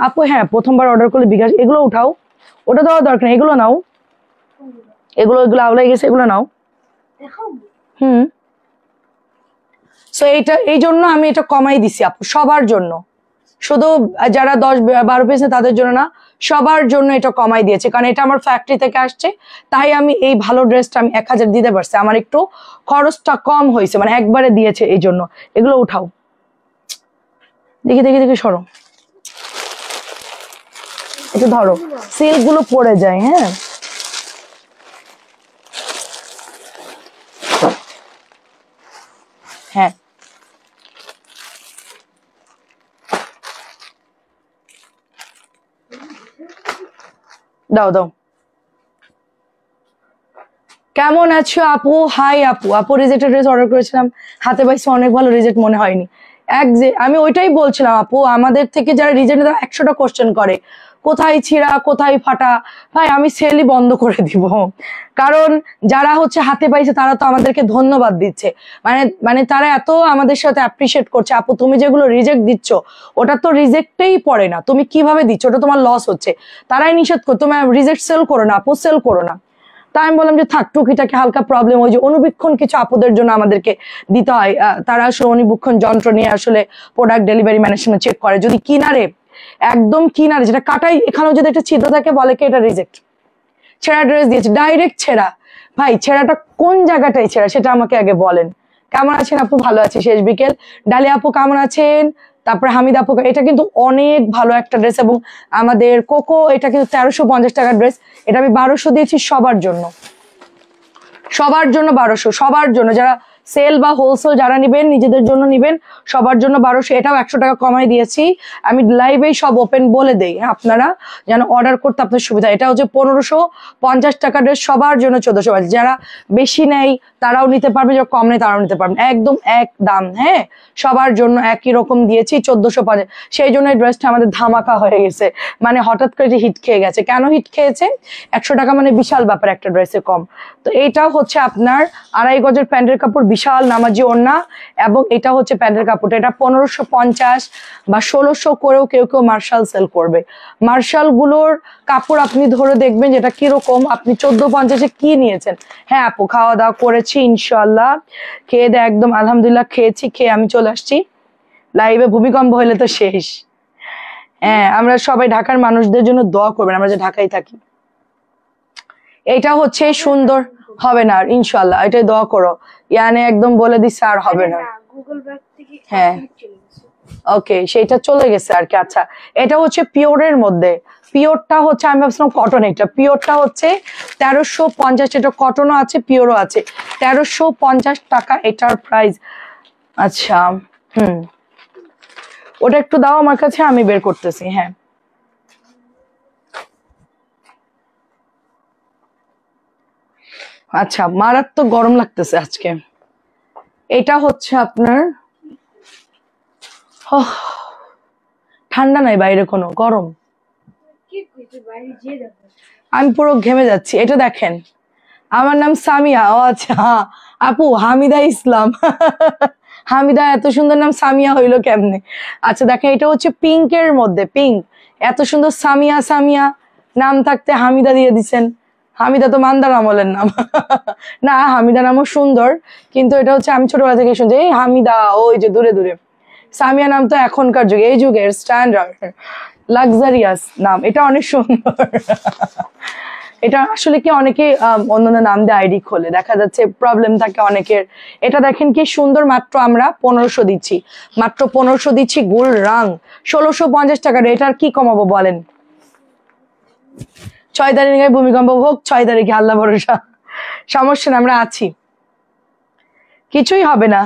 Speaker 1: আপু। হ্যাঁ, প্রথমবার অর্ডার করলে বিকাশ, এগুলো উঠাও, ওটা দেওয়া দরকার নেই, এগুলো নাও, এগুলো আউলাই গেছে, এগুলো নাও। সো এইটা এই জন্য আমি এটা কমাই দিছি আপু, সবার জন্য, শুধু যারা 10-12 পিস তাদের জন্য না, সবার জন্য এটা কমাই দিয়েছে, কারণ এটা আমার ফ্যাক্টরি থেকে আসছে, তাই আমি এই ভালো ড্রেসটা আমি 1000 দিতে পারছি, আমার একটু খরচটা কম হয়েছে, মানে একবারে দিয়েছে এই জন্য। এগুলো উঠাও, দেখি দেখি দেখি, সরো একটু, ধরো, সিল্ক গুলো পড়ে যায়। হ্যাঁ, হ্যাঁ দাও দাও। কেমন আছো আপু? হাই আপু, আপু রিজেক্টেড ড্রেস অর্ডার করেছিলাম, হাতে পাইছি অনেক ভালো, রিজেক্ট মনে হয়নি। আমি ওইটাই বলছিলাম আপু, আমাদের থেকে যারা রিজেক্ট 100টা কোশ্চেন করে, কোথায় ছিঁড়া কোথায় ফাটা, ভাই আমি সেলই বন্ধ করে দিব। কারণ যারা হচ্ছে হাতে পাইছে তারা তো আমাদেরকে ধন্যবাদ দিচ্ছে, মানে মানে তারা এত আমাদের সাথে অ্যাপ্রিসিয়েট করছে। আপু তুমি যেগুলো রিজেক্ট দিচ্ছ, ওটা তো রিজেক্টেই পড়ে না, তুমি কিভাবে দিচ্ছ, ওটা তোমার লস হচ্ছে, তারাই নিষেধ করো, তুমি রিজেক্ট সেল করো না আপু, সেল করো না। তাই আমি বললাম যে থাক, টুকিটাকে হালকা প্রবলেম, ওই যে অনুবীক্ষণ কিছু আপুদের জন্য আমাদেরকে দিতে হয়, তারা আসলে অনুবীক্ষণ যন্ত্র নিয়ে আসলে প্রোডাক্ট ডেলিভারি ম্যানের সঙ্গে চেক করে, যদি কিনারে একদম কিনারে যেটা কাটাই, এখানেও যদি একটা ছিদ্র থাকে, বলে কি এটা রিজেক্ট, ছেঁড়া ড্রেস দিয়েছে, ডাইরেক্ট ছেঁড়া। ভাই ছেঁড়াটা কোন জায়গাটায় ছেঁড়া সেটা আমাকে আগে বলেন। কেমন আছেন আপু? ভালো আছি, শেষ বিকেল। ডালি আপু কেমন আছেন? তারপরে হামিদ আপু, এটা কিন্তু অনেক ভালো একটা ড্রেস, এবং আমাদের কোকো এটা কিন্তু 1350 টাকার ড্রেস, এটা আমি 1200 দিয়েছি সবার জন্য, সবার জন্য 1200, সবার জন্য যারা সেল বা হোলসেল যারা নিবেন, নিজেদের জন্য নিবেন, সবার জন্য 1200। এটাও 100 টাকা কমাই দিয়েছি, আমি লাইভেই সব ওপেন বলে দেই, হ্যাঁ আপনারা যেন অর্ডার করতে আপনার সুবিধা। এটা হচ্ছে 1550 টাকা ড্রেস, সবার জন্য 1450, যারা বেশি নেয় তারাও নিতে পারবে, যারা কম নেয় তারাও নিতে পারবেন, একদম এক দাম। হ্যাঁ, সবার জন্য একই রকম দিয়েছি 1450। সেই জন্য এই ড্রেসটা আমাদের ধামাকা হয়ে গেছে, মানে হঠাৎ করে হিট খেয়ে গেছে। কেন হিট খেয়েছে? 100 টাকা মানে বিশাল ব্যাপার একটা ড্রেসে কম। তো এইটাও হচ্ছে আপনার 2.5 গজের প্যান্টের কাপড়, বিশাল নামাজি ওড়না, এবং এটা হচ্ছে প্যান্টের কাপড়, এটা 1550 বা 1600 করেও কেউ কেউ মার্শাল সেল করবে। মার্শাল গুলোর কাপড় আপনি ধরে দেখবেন যেটা কিরকম, আপনি 1450-এ কি নিয়েছেন। হ্যাঁ আপু, খাওয়া দাওয়া করেছি ইনশাল্লাহ, খেয়ে দেয় একদম আলহামদুলিল্লাহ, খেয়েছি, খেয়ে আমি চলে আসছি লাইভে। ভূমিকম্প হলে তো শেষ। হ্যাঁ, আমরা সবাই ঢাকার মানুষদের জন্য দোয়া করবেন, আমরা যে ঢাকায় থাকি। এটা হচ্ছে সুন্দর, হবে না আর, ইনশাল্লাহ এটাই দোয়া করো। ইয়ানে একদম বলে দিচ্ছে আর হবে না। হ্যাঁ ওকে, সেটা চলে গেছে আর কি। আচ্ছা, এটা হচ্ছে পিওরের মধ্যে। পিওরটা হচ্ছে, আমি ভাবছিলাম কটন, এটা পিওরটা হচ্ছে 1350। এটা কটনও আছে, পিওরও আছে। 1350 টাকা এটার প্রাইস। আচ্ছা ওটা একটু দাও আমার কাছে, আমি বের করতেছি। হ্যাঁ আচ্ছা, মারাত্মক গরম লাগতেছে আজকে। এটা হচ্ছে আপনার ঠান্ডা নাই বাইরে, কোনো গরম, আমি পুরো ঘেমে যাচ্ছি। এটা দেখেন, আমার নাম সামিয়া। ও আচ্ছা, আপু হামিদা ইসলাম। হামিদা, এত সুন্দর নাম সামিয়া হইলো কেমনে? আচ্ছা দেখেন, এটা হচ্ছে পিঙ্কের মধ্যে, পিঙ্ক। এত সুন্দর সামিয়া, সামিয়া নাম থাকতে হামিদা দিয়ে দিছেন। হামিদা তো মান্দার আমলের নাম। না, হামিদা নামও সুন্দর, কিন্তু এটা হচ্ছে আমি ছোটবেলা থেকে শুনছি এই হামিদা, ওই যে দূরে দূরে। সামিয়া নাম তো এখনকার যুগে, এই যুগের স্ট্যান্ডার্ড লাক্সারিয়াস নাম। এটা অনেক সুন্দর। এটা আসলে কি অনেকে অন্যান্য নাম দিয়ে আইডি খোলে, দেখা যাচ্ছে প্রবলেম থাকে অনেকের। এটা দেখেন কি সুন্দর, মাত্র আমরা 1500 দিচ্ছি, মাত্র 1500 দিচ্ছি। গোল রং 1650 টাকার। এটার কি কমাবো বলেন? 6 তারিখে ভূমিকম্প হোক, 6 তারিখে আল্লাহ ভরসা, সমস্যা না, আমরা আছি, কিছুই হবে না।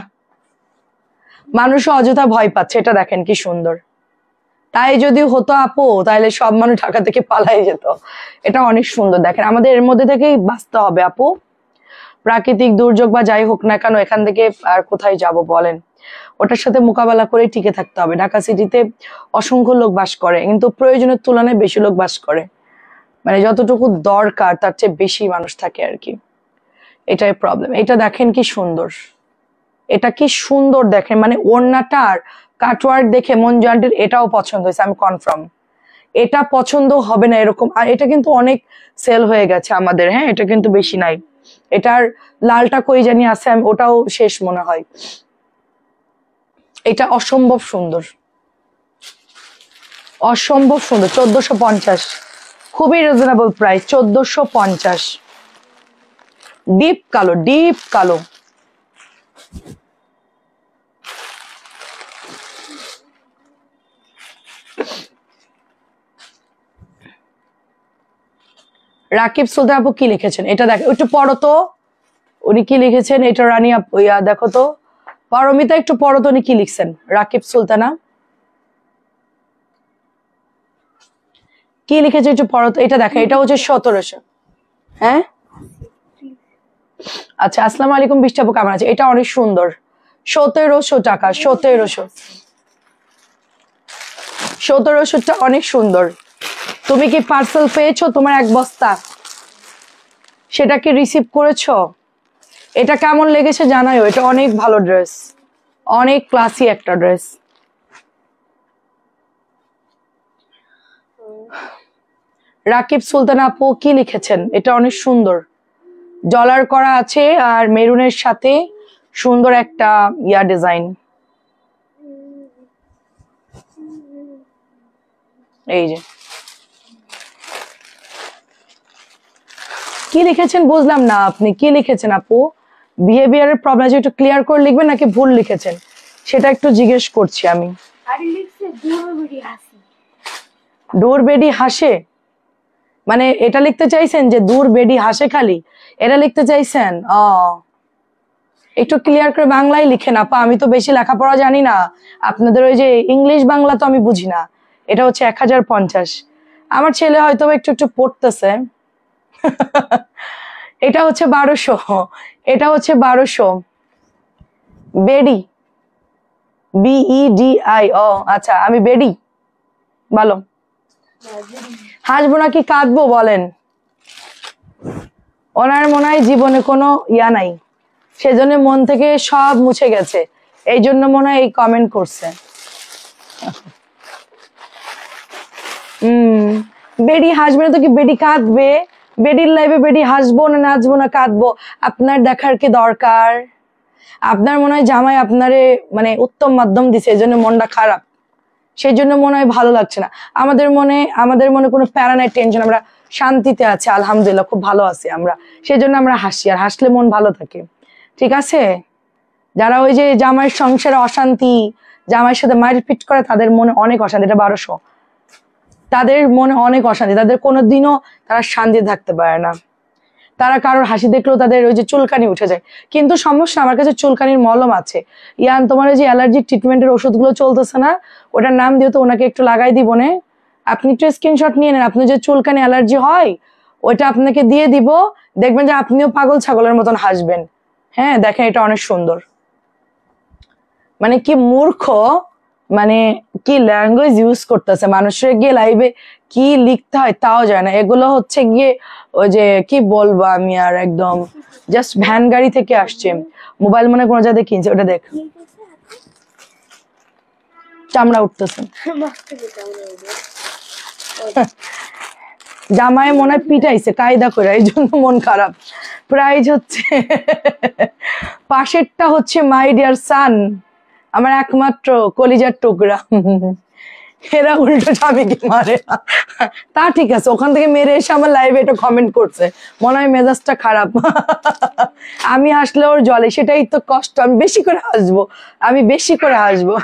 Speaker 1: মানুষ অযথা ভয় পাচ্ছে। এটা দেখেন কি সুন্দর। তাই যদি হতো আপু, তাহলে সব মানুষ ঢাকা থেকে পালাই যেত। এটা অনেক সুন্দর। দেখেন, আমাদের এর মধ্যে থেকেই বাঁচতে হবে আপু। প্রাকৃতিক দুর্যোগ বা যাই হোক না কেন, এখান থেকে আর কোথায় যাব বলেন? ওটার সাথে মোকাবেলা করে টিকে থাকতে হবে। ঢাকা সিটিতে অসংখ্য লোক বাস করে, কিন্তু প্রয়োজনের তুলনায় বেশি লোক বাস করে, মানে যতটুকু দরকার তার চেয়ে বেশি মানুষ থাকে আর কি। এটাই প্রবলেম। এটা দেখেন কি সুন্দর, এটা কি সুন্দর দেখেন, মানে ওড়নাটার কাটওয়ার্ক দেখে মঞ্জু আন্টির এটাও পছন্দ হয়েছে, আমি কনফার্ম। এটা পছন্দ হবে না এরকম। আর এটা কিন্তু অনেক সেল হয়ে গেছে আমাদের। হ্যাঁ, এটা কিন্তু বেশি নাই। এটার লালটা কই জানি আছে, ওটাও শেষ মনে হয়। এটা অসম্ভব সুন্দর, অসম্ভব সুন্দর। 1450, খুবই রিজনেবল প্রাইস, 1450। ডিপ কালো, ডিপ কালো। রাকিব সুলতান আপু কি লিখেছেন এটা দেখ, একটু পড়ো তো, উনি কি লিখেছেন এটা। রানী আপু, ইয়া দেখো তো, পারমিতা একটু পড়ো তো, উনি কি লিখছেন। রাকিব সুলতানা কি লিখেছে একটু পড়ো তো। এটা দেখেন, এটা হচ্ছে 1700। হ্যাঁ আচ্ছা, আসসালামু আলাইকুম, বৃষ্টি আপু কেমন আছে? এটা অনেক সুন্দর, 1700 টাকা। 1700টা অনেক সুন্দর। তুমি কি পার্সেল পেয়েছো তোমার এক বস্তা? সেটা কি রিসিভ করেছো? এটা কেমন লেগেছে জানাইও। এটা অনেক ভালো ড্রেস, অনেক ক্লাসি একটা ড্রেস। রাকিব সুলতান আপু কি লিখেছেন? এটা অনেক সুন্দর, ডলার করা আছে আর মেরুনের সাথে সুন্দর একটা ইয়া ডিজাইন। এই যে কি লিখেছেন বুঝলাম না, আপনি কি লিখেছেন আপু? বিহেভিয়ারের প্রবলেম আছে, একটু ক্লিয়ার করে লিখবেন নাকি ভুল লিখেছেন সেটা একটু জিজ্ঞেস করছি আমি। দূর বেডি হাসে, মানে এটা লিখতে চাইছেন যে দূর বেডি হাসে খালি, এটা লিখতে চাইছেন? একটু ক্লিয়ার করে বাংলায় লিখেন আপা, আমি তো বেশি লেখাপড়া জানি না, আপনাদের ওই যে ইংলিশ বাংলা তো আমি বুঝি না। এটা হচ্ছে 1050। আমার ছেলে হয়তো একটু একটু পড়তেছে। এটা হচ্ছে 1200। এটা হচ্ছে 1200। বেডি, BEDI। ও আচ্ছা, আমি বেডি। বলো, হাসবো নাকি কাঁদবো বলেন? ওনার মনে হয় জীবনে কোনো ইয়া নাই, সেজন্য মন থেকে সব মুছে গেছে, এই জন্য মনে হয় এই কমেন্ট করছে। বেডি হাসবে না তো কি বেডি কাঁদবে? বেডির লাইফে বেডি হাসবো না নাচবো না কাঁদবো আপনার দেখার কি দরকার? আপনার মনে হয় জামাই আপনারে মানে উত্তম মাধ্যম দিছে, এই জন্য মনটা খারাপ, সেই জন্য মনে হয় ভালো লাগছে না। আমাদের মনে কোনো প্যারা নাই, টেনশন, আমরা শান্তিতে আছে, আলহামদুলিল্লাহ খুব ভালো আছি আমরা, সেই জন্য আমরা হাসি, আর হাসলে মন ভালো থাকে। ঠিক আছে? যারা ওই যে জামাইয়ের সংসারে অশান্তি, জামাইয়ের সাথে মারপিট করে, তাদের মনে অনেক অশান্তি, এটা 1200, তাদের মনে অনেক অশান্তি, তাদের কোনোদিনও তারা শান্তি থাকতে পারে না। তারা কারোর হাসি দেখলেও তাদের ওই যে চুলকানি উঠে যায়। কিন্তু সমস্যা, আমার কাছে চুলকানির মলম আছে। ইয়ান, তোমার ওই যে অ্যালার্জি ট্রিটমেন্টের ওষুধগুলো চলতেছে না, ওটার নাম দিয়ে তো ওনাকে একটু লাগাই দিব না, আপনি একটু স্ক্রিনশট নিয়ে নেন। আপনি যে চুলকানি অ্যালার্জি হয় ওইটা আপনাকে দিয়ে দিব, দেখবেন যে আপনিও পাগল ছাগলের মতন হাসবেন। হ্যাঁ দেখেন, এটা অনেক সুন্দর। মানে কি মূর্খ, মানে কি ল্যাঙ্গুয়েজ ইউজ করতেছে, মানুষের গিয়ে লাইভে কি লিখতে হয় তাও যায় না। এগুলো হচ্ছে গিয়ে ওই যে কি বলবো আমি, আর একদম জাস্ট ভ্যান গাড়ি থেকে আসছে, মোবাইল মনে কোনো জায়গায় কিনছে। ওটা দেখ, চামড়া উঠতেছে। জামায় মনে হয় পিটাইছে কায়দা করে, এই জন্য মন খারাপ। প্রাইজ হচ্ছে পাশেরটা হচ্ছে মাই ডিয়ার সান, আমার একমাত্র কলিজার টুকরা। এরা উল্টো স্বামীকে মারে, তা ঠিক আছে, ওখান থেকে মেরে এসে আমার লাইভে এটা কমেন্ট করছে, মনে হয় মেজাজটা খারাপ। আমি হাসলে ওর জলে, সেটাই তো কষ্ট। আমি বেশি করে হাসবো, আমি বেশি করে হাসবো।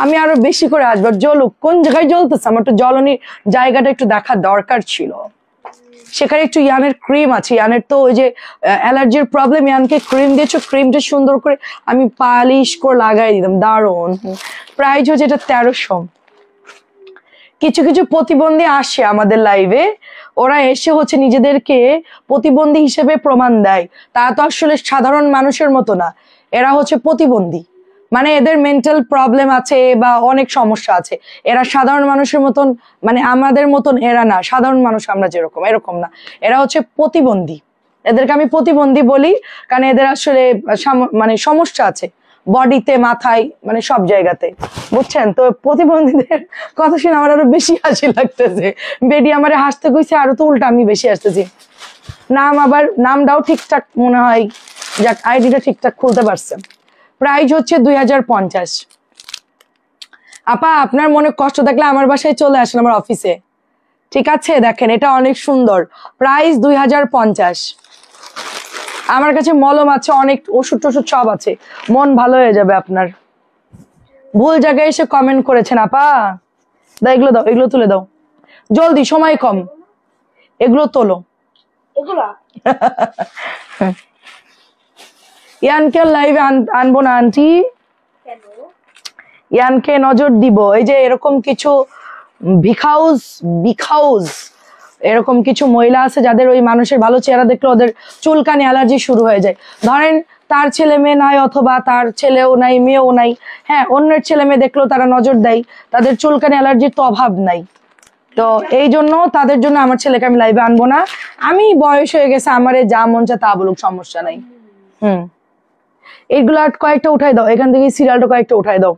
Speaker 1: আমি আরো বেশি করে আসবো। জ্বলুক, কোন জায়গায় জ্বলতেছে, আমার তো জ্বলনির জায়গাটা একটু দেখা দরকার ছিল। সেখানে একটু ইয়ানের ক্রিম আছে, ইয়ানের তো ওই যে অ্যালার্জির প্রবলেম, ইয়ানকে ক্রিম দিয়েছো, ক্রিমটা সুন্দর করে আমি পালিশ করে লাগাই দিতাম, দারুণ। প্রাইস হচ্ছে এটা 1300। কিছু কিছু প্রতিবন্ধী আসে আমাদের লাইভে, ওরা এসে হচ্ছে নিজেদেরকে প্রতিবন্ধী হিসেবে প্রমাণ দেয়। তারা তো আসলে সাধারণ মানুষের মতো না, এরা হচ্ছে প্রতিবন্ধী, মানে এদের মেন্টাল প্রবলেম আছে বা অনেক সমস্যা আছে। এরা সাধারণ মানুষের মতন, মানে আমাদের মতন এরা না, সাধারণ মানুষ আমরা যেরকম এরকম না, এরা হচ্ছে প্রতিবন্ধী। এদেরকে আমি প্রতিবন্ধী বলি কারণ এদের আসলে মানে সমস্যা আছে বডিতে, মাথায়, মানে সব জায়গাতে, বুঝছেন? তো প্রতিবন্ধীদের কথা শুনে আমার আরো বেশি হাসি লাগতেছে। বেডি আমারে হাসতে কইছে, আরো তো উল্টা আমি বেশি হাসতেছি। নাম আবার, নামটাও ঠিকঠাক মনে হয়, যাক আইডিটা ঠিকঠাক খুলতে পারছে। প্রাইস হচ্ছে 2050। আপা আপনার মনে কষ্ট থাকলে আমার বাসায় চলে আসেন, আমার অফিসে, ঠিক আছে? দেখেন এটা অনেক সুন্দর, প্রাইস 2050। আমার কাছে মলম আছে, অনেক ওষুধ টষুধ সব আছে, মন ভালো হয়ে যাবে আপনার। ভুল জায়গায় এসে কমেন্ট করেছেন আপা, দাও এগুলো, দাও এগুলো তুলে দাও জলদি, সময় কম, এগুলো তোলো। ইয়ানকে লাইভে আনবো না আন্টি, ইয়ানকে নজর দিব। এই যে এরকম কিছু বিখাউজ এরকম কিছু মহিলা আছে যাদের ওই মানুষের ভালো চেহারা দেখলে ওদের চুলকানি অ্যালার্জি শুরু হয়ে যায়। ধরেন তার ছেলে মেয়ে নাই, অথবা তার ছেলেও নাই মেয়েও নাই, হ্যাঁ অন্যের ছেলে মেয়ে দেখলেও তারা নজর দেয়, তাদের চুলকানি অ্যালার্জির তো অভাব নাই। তো এই জন্য তাদের জন্য আমার ছেলেকে আমি লাইভে আনবো না। আমি বয়স হয়ে গেছে, আমারে যা মন চায় তা বলুক, সমস্যা নাই। এইগুলা কয়েকটা উঠাই দাও, এখান থেকে সিরিয়ালটা কয়েকটা উঠাই দাও।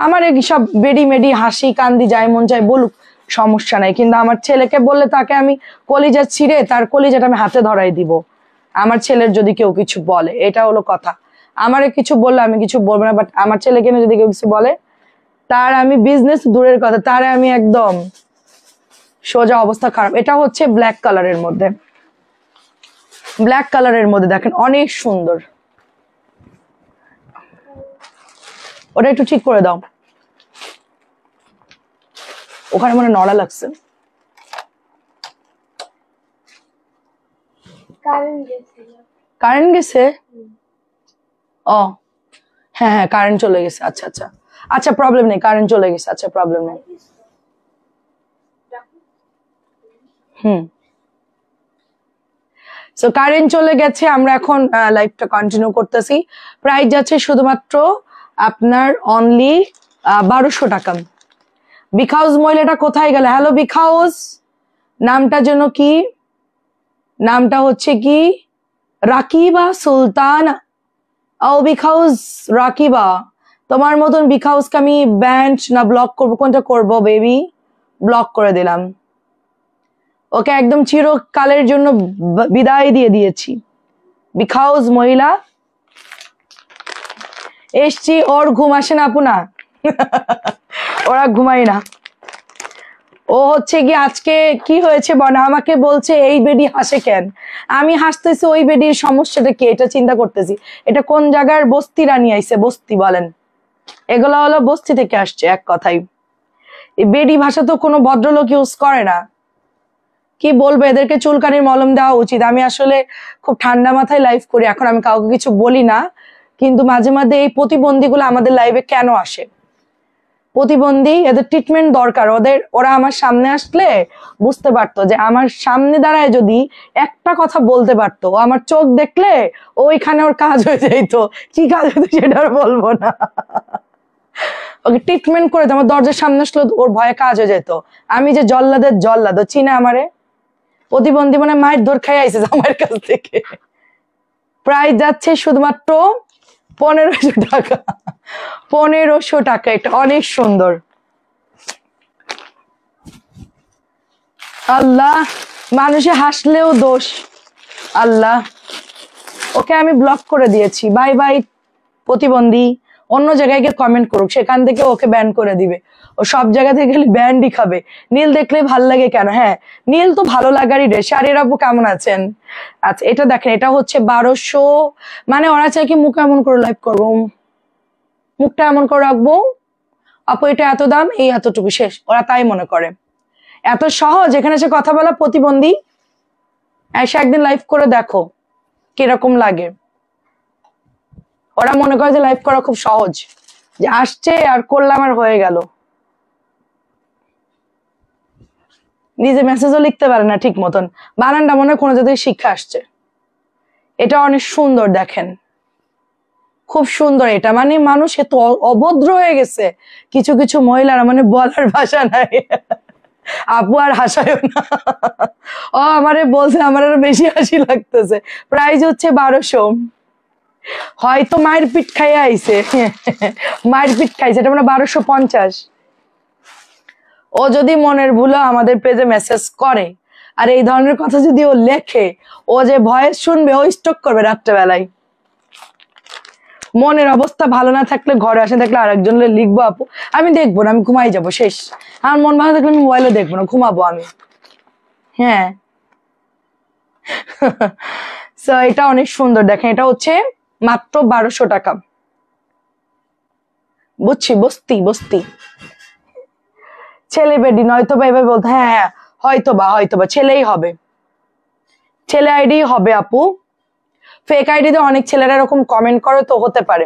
Speaker 1: আমার সব বেডি মেডি হাসি কান্দি যাই মন চাই বলুক, সমস্যা নাই। কিন্তু আমার ছেলেকে বললে তাকে আমি কলিজা ছিঁড়ে তার কলিজাটা আমি হাতে ধরাই দিব, আমার ছেলের যদি কেউ কিছু বলে। এটা হলো কথা। আমারে কিছু বললে আমি কিছু বলবো না, বাট আমার ছেলেকে যদি কেউ কিছু বলে, তার আমি বিজনেস দূরের কথা, তারে আমি একদম সোজা অবস্থা খারাপ। এটা হচ্ছে ব্ল্যাক কালারের মধ্যে, ব্ল্যাক কালারের মধ্যে দেখেন অনেক সুন্দর। ওটা একটু ঠিক করে দাও, ওখানে মনে নড়া লাগছে। কারেন্ট গেছে? ও হ্যাঁ হ্যাঁ, কারেন্ট চলে গেছে। আচ্ছা আচ্ছা আচ্ছা, প্রবলেম নেই, কারেন্ট চলে গেছে, আচ্ছা প্রবলেম নেই। সো কারেন্ট চলে গেছে, আমরা এখন লাইভটা কন্টিনিউ করতেছি। প্রাইস যাচ্ছে শুধুমাত্র আপনার অনলি 1200 টাকা। বিখাউজ মহিলাটা কোথায় গেল? হ্যালো বিখাউজ, নামটা যেন কি? নামটা হচ্ছে কি রাকিবা সুলতান। ও বিখাউজ রাকিবা, তোমার মতন বিখাউজকে আমি ব্যান্ড না ব্লক করবো, কোনটা করবো বেবি? ব্লক করে দিলাম, ওকে একদম চিরকালের জন্য বিদায় দিয়ে দিয়েছি। বিখাউজ মহিলা এসছি, ওর ঘুম আসে না আপু? না ওরা ঘুমাই না, ও হচ্ছে কি আজকে কি হয়েছে বনা, আমাকে বলছে এই বেডি হাসে কেন, আমি হাসতেছি ওই বেডির সমস্যাটা কি এটা চিন্তা করতেছি। এটা কোন জায়গার বস্তি রানী আইছে, বস্তি বলেন, এগুলো হলো বস্তি থেকে আসছে এক কথাই। এই বেডি ভাষা তো কোনো ভদ্রলোক ইউজ করে না। কি বলবো, এদেরকে চুলকানির মলম দেওয়া উচিত। আমি আসলে খুব ঠান্ডা মাথায় লাইভ করি, এখন আমি কাউকে কিছু বলি না, কিন্তু মাঝে মাঝে এই প্রতিবন্ধীগুলো আমাদের লাইভে কেন আসে, প্রতিবন্ধী, এদের ট্রিটমেন্ট দরকার। ওরা আমার সামনে আসলে বুঝতে পারতো যে আমার সামনে দাঁড়ায় যদি একটা কথা বলতে পারতো, আমার চোখ দেখলে ওইখানে ওর কাজ হয়ে যাইতো। কি কাজ হতো সেটা আর বলবো না। ওকে ট্রিটমেন্ট করে আমার দরজার সামনে আসলো, ওর ভয়ে কাজ হয়ে যেত। আমি যে জল্লাদের জল্লাদ, চিনে আমারে, প্রতিবন্ধী মানে মায়ের দৌড় খাই আইছে আমার কাছ থেকে। প্রায় যাচ্ছে শুধুমাত্র 1500 টাকা, 1500 টাকা। এটা অনেক সুন্দর। আল্লাহ, মানুষে হাসলেও দোষ। আল্লাহ, ওকে আমি ব্লক করে দিয়েছি। বাই বাই প্রতিবন্ধী, অন্য জায়গায় গিয়ে কমেন্ট করুক, সেখান থেকে ওকে ব্যান করে দিবে। ও সব জায়গা থেকে গেলে ব্যান্ডই খাবে। নীল দেখলে ভাল লাগে কেন? হ্যাঁ, নীল তো ভালো লাগারই রে। শাড়ির আপু কেমন আছেন? আচ্ছা, এটা দেখেন, এটা হচ্ছে 1200। মানে ওরা চাই কি মুখ এমন করে লাইভ করবো, মুখটা এমন করে রাখবো, আপু এটা এত দাম, এই এতটুকু, শেষ। ওরা তাই মনে করে এত সহজ এখানে সে কথা বলা। প্রতিবন্ধী এসে একদিন লাইভ করে দেখো কিরকম লাগে। ওরা মনে করে যে লাইভ করা খুব সহজ, যে আসছে আর করলাম আর হয়ে গেল। নিজে মেসেজও লিখতে পারে না ঠিক মতন, বানানটা মনে হয় কোনো জায়গায় শিক্ষা আসছে। এটা অনেক সুন্দর, দেখেন খুব সুন্দর। এটা মানে মানুষ এত অভদ্র হয়ে গেছে, কিছু কিছু মহিলারা, মানে বলার ভাষা নাই। আপু আর হাসায় না। ও আমারে বলছে, আমার আরো বেশি হাসি লাগতেছে। প্রাইস হচ্ছে 1200। হয়তো মায়ের পিঠ খাইয়ে আইছে, মায়ের পিঠ খাইছে। এটা মানে 1250। ও যদি মনের ভুলে আমাদের পেজে মেসেজ করে আর এই ধরনের কথা যদি ও লেখে, ও যে ভয়েস শুনবে ও স্টক করবে রাত্রেবেলায়। মনের অবস্থা ভালো না থাকলে ঘরে আসে দেখলে আরেকজন লিখবো আপু, আমি দেখবো না, আমি ঘুমাই যাবো, শেষ। আমার মন ভালো থাকলে আমি মোবাইলে দেখবো না, ঘুমাবো আমি। হ্যাঁ, সো এটা অনেক সুন্দর, দেখেন এটা হচ্ছে মাত্র 1200 টাকা। বুঝছি, বস্তি বস্তি ছেলে বেডি নয়তো বা এভাবে বলতে, হ্যাঁ হ্যাঁ হয়তো বা ছেলেই হবে, ছেলে আইডি হবে আপু। ফেক আইডিতে অনেক ছেলেরা এরকম কমেন্ট করে, তো হতে পারে,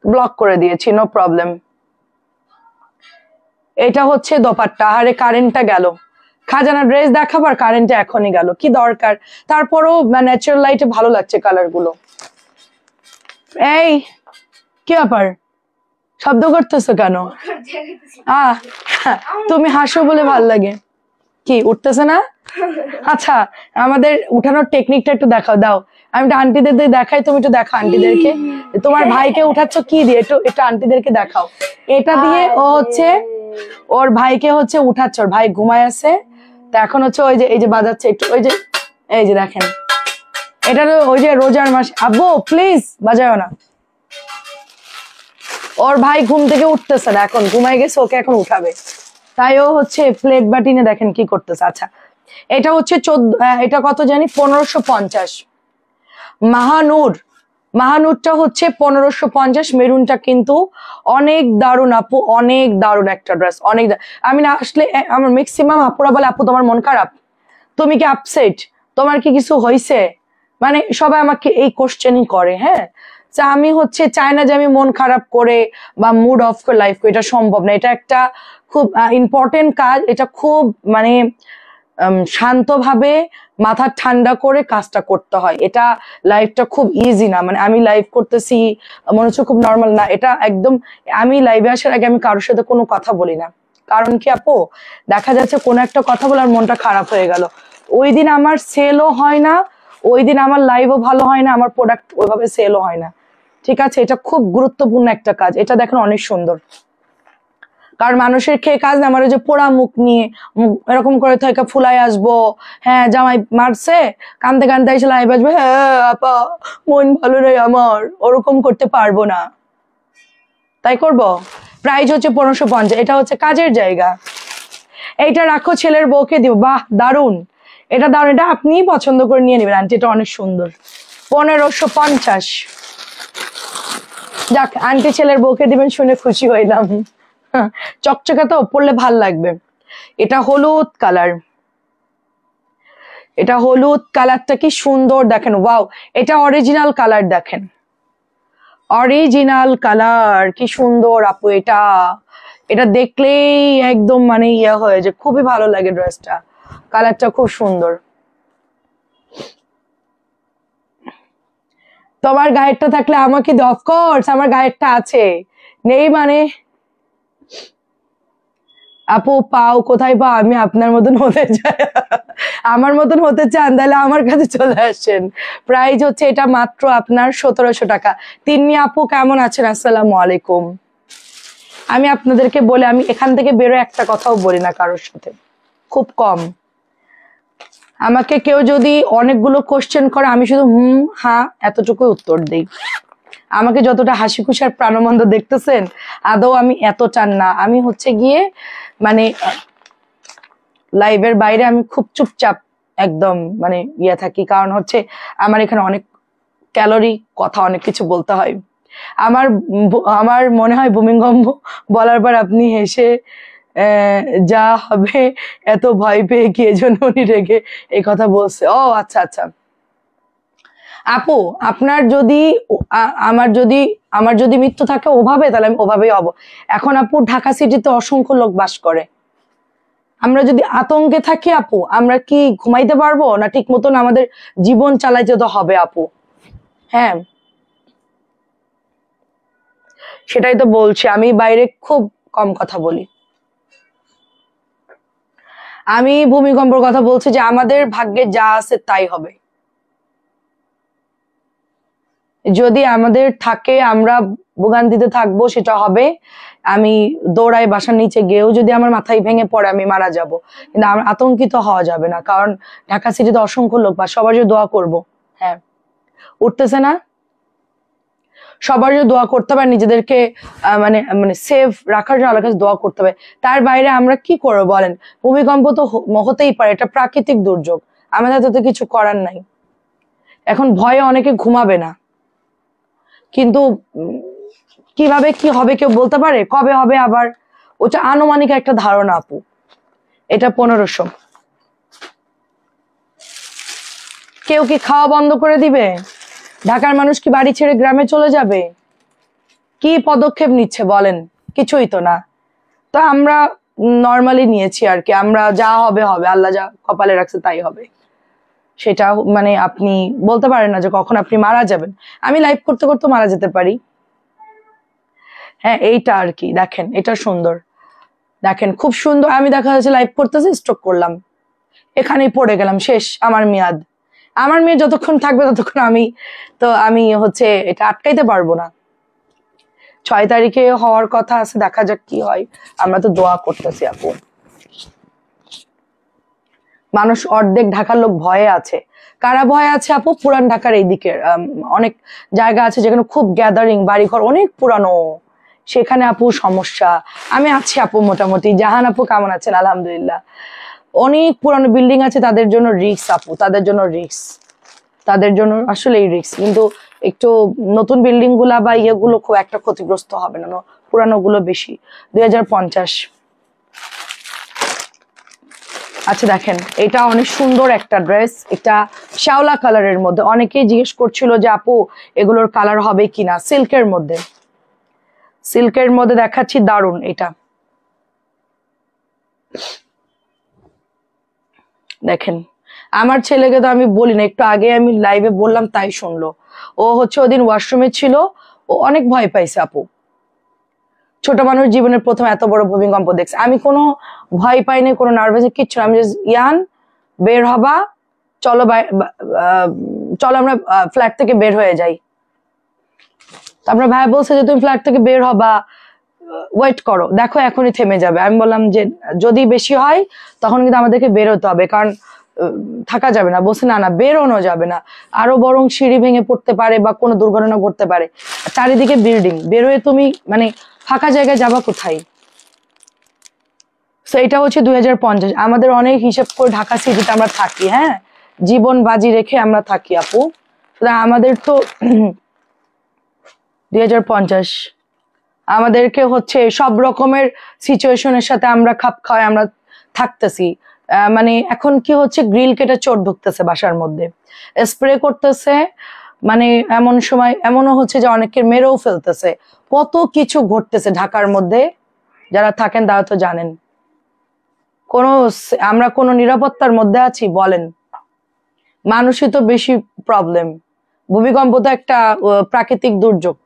Speaker 1: ব্লক করে দিয়েছি, নো প্রবলেম। এটা হচ্ছে দোপাট্টা। আরে কারেন্টটা গেল, খাজানা ড্রেস দেখাবার কারেন্টটা এখনই গেল, কি দরকার। তারপরও ন্যাচারাল লাইটে ভালো লাগছে কালার গুলো। এই কি ব্যাপার, শব্দ করতেছো কেন? তুমি হাসো বলে ভাল লাগে। কি উঠতেছে না? আচ্ছা, আমাদের উঠানোর টেকনিকটা একটু দেখাও, দাও। আমি একটু আন্টিদের দেখাই, তুমি একটু দেখো আন্টিদেরকে। তোমার ভাইকে উঠাচ্ছ কি দিয়ে, একটু একটু আন্টিদেরকে দেখাও। এটা দিয়ে ও হচ্ছে ওর ভাইকে হচ্ছে উঠাচ্ছে, ওর ভাই ঘুমায় আছে, তো এখন হচ্ছে ওই যে এই যে বাজাচ্ছে একটু, ওই যে এই যে দেখেন, এটা ওই যে রোজার মাস। আব্বু প্লিজ বাজাও না। ওর ভাই ঘুম থেকে উঠতেছে না, এখন ঘুমাই গেছে, ওকে এখন উঠাবে, তাই ও হচ্ছে প্লেট বাটিনে দেখেন কি করতেছে। আচ্ছা, এটা হচ্ছে এটা কত জানি, 1550। মাহানুরটা হচ্ছে 1550। মেরুনটা কিন্তু অনেক দারুণ আপু, অনেক দারুণ একটা ড্রেস, অনেক। আমি না আসলে আমার ম্যাক্সিমাম আপুরা বলে, আপু তোমার মন খারাপ, তুমি কি আপসেট, তোমার কি কিছু হয়েছে, মানে সবাই আমাকে এই কোশ্চেনই করে। হ্যাঁ, আমি হচ্ছে চাই না যে আমি মন খারাপ করে বা মুড অফ করে লাইফ করি, এটা সম্ভব না। এটা একটা খুব ইম্পর্টেন্ট কাজ, এটা খুব মানে শান্তভাবে মাথা ঠান্ডা করে কাজটা করতে হয়। এটা লাইফটা খুব ইজি না, মানে আমি লাইভ করতেছি মনে হচ্ছে খুব নর্মাল না, এটা একদম। আমি লাইভে আসার আগে আমি কারোর সাথে কোনো কথা বলি না, কারণ কি আপু, দেখা যাচ্ছে কোনো একটা কথা বলে আর মনটা খারাপ হয়ে গেল, ওই দিন আমার সেলও হয় না, ওই দিন আমার লাইভও ভালো হয় না, আমার প্রোডাক্ট ওইভাবে সেলও হয় না। ঠিক আছে, এটা খুব গুরুত্বপূর্ণ একটা কাজ। এটা দেখেন অনেক সুন্দর, কারণ মানুষের খেয়ে কাজ না, আমার ওই যে পোড়া মুখ নিয়ে এরকম করে থেকে ফুলাই আসবো, হ্যাঁ জামাই মারছে, কান্দতে কান্দতে এসে লাইভ আসবে, হ্যাঁ আপা মন ভালো নেই আমার, ওরকম করতে পারবো না, তাই করব। প্রাইস হচ্ছে 1550। এটা হচ্ছে কাজের জায়গা, এইটা রাখো, ছেলের বউকে দিব। বাহ, দারুন, এটা দারুন, এটা আপনিই পছন্দ করে নিয়ে নেবেন আন্টি, এটা অনেক সুন্দর। 1550। যাক, আন্টি ছেলের বউকে দিবেন শুনে খুশি হইলাম। চকচকে তো, পরলে ভাল লাগবে। এটা হলুদ কালার, এটা হলুদ কালারটা কি সুন্দর দেখেন, ওয়াও, এটা অরিজিনাল কালার দেখেন, অরিজিনাল কালার কি সুন্দর আপু। এটা এটা দেখলেই একদম মানে ইয়ে হয়ে যে, খুবই ভালো লাগে ড্রেসটা, কালারটা খুব সুন্দর। তোমার গায়েরটা থাকলে আমাকে, অফকোর্স আমার গায়েরটা আছে, নেই মানে। আপু পাও কোথায় পাও, আমি আপনার মতন হতে চাই। আমার মতন হতে চান তাহলে আমার কাছে চলে আসেন। প্রাইস হচ্ছে এটা মাত্র আপনার 1700 টাকা। তিন্নি আপু কেমন আছেন? আসসালামু আলাইকুম। আমি আপনাদেরকে বলে, আমি এখান থেকে বেরো একটা কথাও বলি না কারোর সাথে, খুব কম। আমাকে কেউ যদি অনেকগুলো কোশ্চেন করে, আমি শুধু হুম হ্যাঁ এতটুকুই উত্তর দিই। আমাকে যতটা হাসি খুশি আর প্রাণবন্ত দেখতেছেন, আদৌ আমি এতটা না। আমি হচ্ছে গিয়ে মানে লাইভের বাইরে আমি খুব চুপচাপ একদম মানে ইয়ে থাকি, কারণ হচ্ছে আমার এখানে অনেক ক্যালোরি, কথা অনেক কিছু বলতে হয়। আমার আমার মনে হয় ভূমিকম্প বলার পর আপনি হেসে যা হবে এত ভয় পেয়ে কি এজন্য উনি রেগে এই কথা বলছে। ও আচ্ছা আচ্ছা আপু, আপনার যদি আমার যদি মৃত্যু থাকে ওভাবে, তাহলে আমি ওভাবেই হব। এখন আপু ঢাকা সিটিতে অসংখ্য লোক বাস করে, আমরা যদি আতঙ্কে থাকি আপু, আমরা কি ঘুমাইতে পারবো না? ঠিক মতন আমাদের জীবন চালাইতে তো হবে আপু। হ্যাঁ, সেটাই তো বলছি, আমি বাইরে খুব কম কথা বলি। আমি ভূমিকম্পের কথা বলছি যে আমাদের ভাগ্যে যা আছে তাই হবে। যদি আমাদের থাকে আমরা ভোগান্তিতে থাকবো, সেটা হবে। আমি দৌড়াই বাসার নিচে গিয়েও যদি আমার মাথায় ভেঙে পড়ে আমি মারা যাব, কিন্তু আমার আতঙ্কিত হওয়া যাবে না, কারণ ঢাকা সিটিতে অসংখ্য লোক বা সবার যে দোয়া করব। হ্যাঁ, উঠতেছে না, সবার যে দোয়া করতে হবে, নিজেদেরকে মানে মানে সেফ রাখার জন্য আল্লাহর কাছে দোয়া করতে হবে। তার বাইরে আমরা কি করবো বলেন? ভূমিকম্প তো হতেই পারে, এটা প্রাকৃতিক দুর্যোগ, আমাদের তো কিছু করার নাই। এখন ভয়ে অনেকে ঘুমাবে না, কিন্তু কিভাবে কি হবে কেউ বলতে পারে? কবে হবে আবার, ওটা আনুমানিক একটা ধারণা আপু। এটা 1500। কেউ কি খাওয়া বন্ধ করে দিবে? ঢাকার মানুষ কি বাড়ি ছেড়ে গ্রামে চলে যাবে? কি পদক্ষেপ নিচ্ছে বলেন? কিছুই তো না। তো আমরা নর্মালি নিয়েছি আর কি, আমরা যা হবে হবে, আল্লাহ যা কপালে রাখছে তাই হবে। সেটা মানে আপনি বলতে পারেন না যে কখন আপনি মারা যাবেন। আমি লাইভ করতে করতে মারা যেতে পারি। হ্যাঁ, এইটা আর কি দেখেন, এটা সুন্দর দেখেন, খুব সুন্দর। আমি দেখা যাচ্ছে লাইভ করতেছি, স্ট্রোক করলাম, এখানেই পড়ে গেলাম, শেষ আমার মেয়াদ। আমার মেয়ে যতক্ষণ থাকবে ততক্ষণ আমি হচ্ছে এটা আটকাইতে পারবো না। 6 তারিখে হওয়ার কথা আছে, দেখা যাক কি হয়। আমরা তো দোয়া করতেছি আপু। মানুষ অর্ধেক ঢাকার লোক ভয়ে আছে। কারা ভয়ে আছে আপু? পুরান ঢাকার এই দিকের অনেক জায়গা আছে যেখানে খুব গ্যাদারিং, বাড়িঘর অনেক পুরানো, সেখানে আপু সমস্যা। আমি আছি আপু মোটামুটি। জাহান আপু কেমন আছেন? আলহামদুলিল্লাহ। অনেক পুরানো বিল্ডিং আছে, তাদের জন্য রিস্ক আপু, তাদের জন্য রিস্ক, তাদের জন্য আসলেই রিস্ক। কিন্তু একটু নতুন বিল্ডিং গুলা বা ইয়েগুলো খুব একটা ক্ষতিগ্রস্ত হবে না, পুরানো গুলো বেশি। 2050। আচ্ছা দেখেন, এটা অনেক সুন্দর একটা ড্রেস, এটা শ্যাওলা কালারের মধ্যে। অনেকেই জিজ্ঞেস করছিল যে আপু এগুলোর কালার হবে কিনা। সিল্কের মধ্যে, সিল্কের মধ্যে দেখাচ্ছি, দারুন। এটা দেখেন, আমার ছেলেকে তো আমি বলি না, একটু আগে আমি লাইভে বললাম তাই শুনলো। ও হচ্ছে ওদিন ওয়াশরুমে ছিল, ও অনেক ভয় পাইছে আপু। ছোট মানুষ জীবনের প্রথম এত বড় ভূমিকম্প দেখছে। আমি কোনো ভয় পাইনি, কোনো নার্ভাস কিচ্ছু না। আমি ইয়ান বের হবা, চলো চলো আমরা ফ্ল্যাট থেকে বের হয়ে যাই। তারপরে ভাই বলছে যে তুমি ফ্ল্যাট থেকে বের হবা, ওয়েট করো, দেখো এখনই থেমে যাবে। আমি বললাম যে যদি বেশি হয় তখন কিন্তু আমাদেরকে বের হতে হবে, কারণ থাকা যাবে না। বলছে না না, বেরোনো যাবে না, আরো বরং সিঁড়ি ভেঙে পড়তে পারে বা কোনো দুর্ঘটনা ঘটতে পারে, চারিদিকে বিল্ডিং, বের হয়ে তুমি মানে ফাঁকা জায়গায় যাবা কোথায়? সো এটা হচ্ছে 2050। আমাদের অনেক হিসাব করে ঢাকা সিটিতে আমরা থাকি, হ্যাঁ, জীবন বাজি রেখে আমরা থাকি আপু। আমাদের তো 2050 আমাদেরকে হচ্ছে সব রকমের সিচুয়েশনের সাথে আমরা খাপ খাওয়াই আমরা থাকতেছি। মানে এখন কি হচ্ছে, গ্রিল কেটে চোর ঢুকতেছে বাসার মধ্যে, স্প্রে করতেছে, মানে এমন সময় এমনও হচ্ছে যে অনেকে মেরেও ফেলতেছে। কত কিছু ঘটতেছে ঢাকার মধ্যে, যারা থাকেন তারা তো জানেন। আমরা কোনো নিরাপত্তার মধ্যে আছি বলেন? মানুষই তো বেশি প্রবলেম। ভূমিকম্প তো একটা প্রাকৃতিক দুর্যোগ,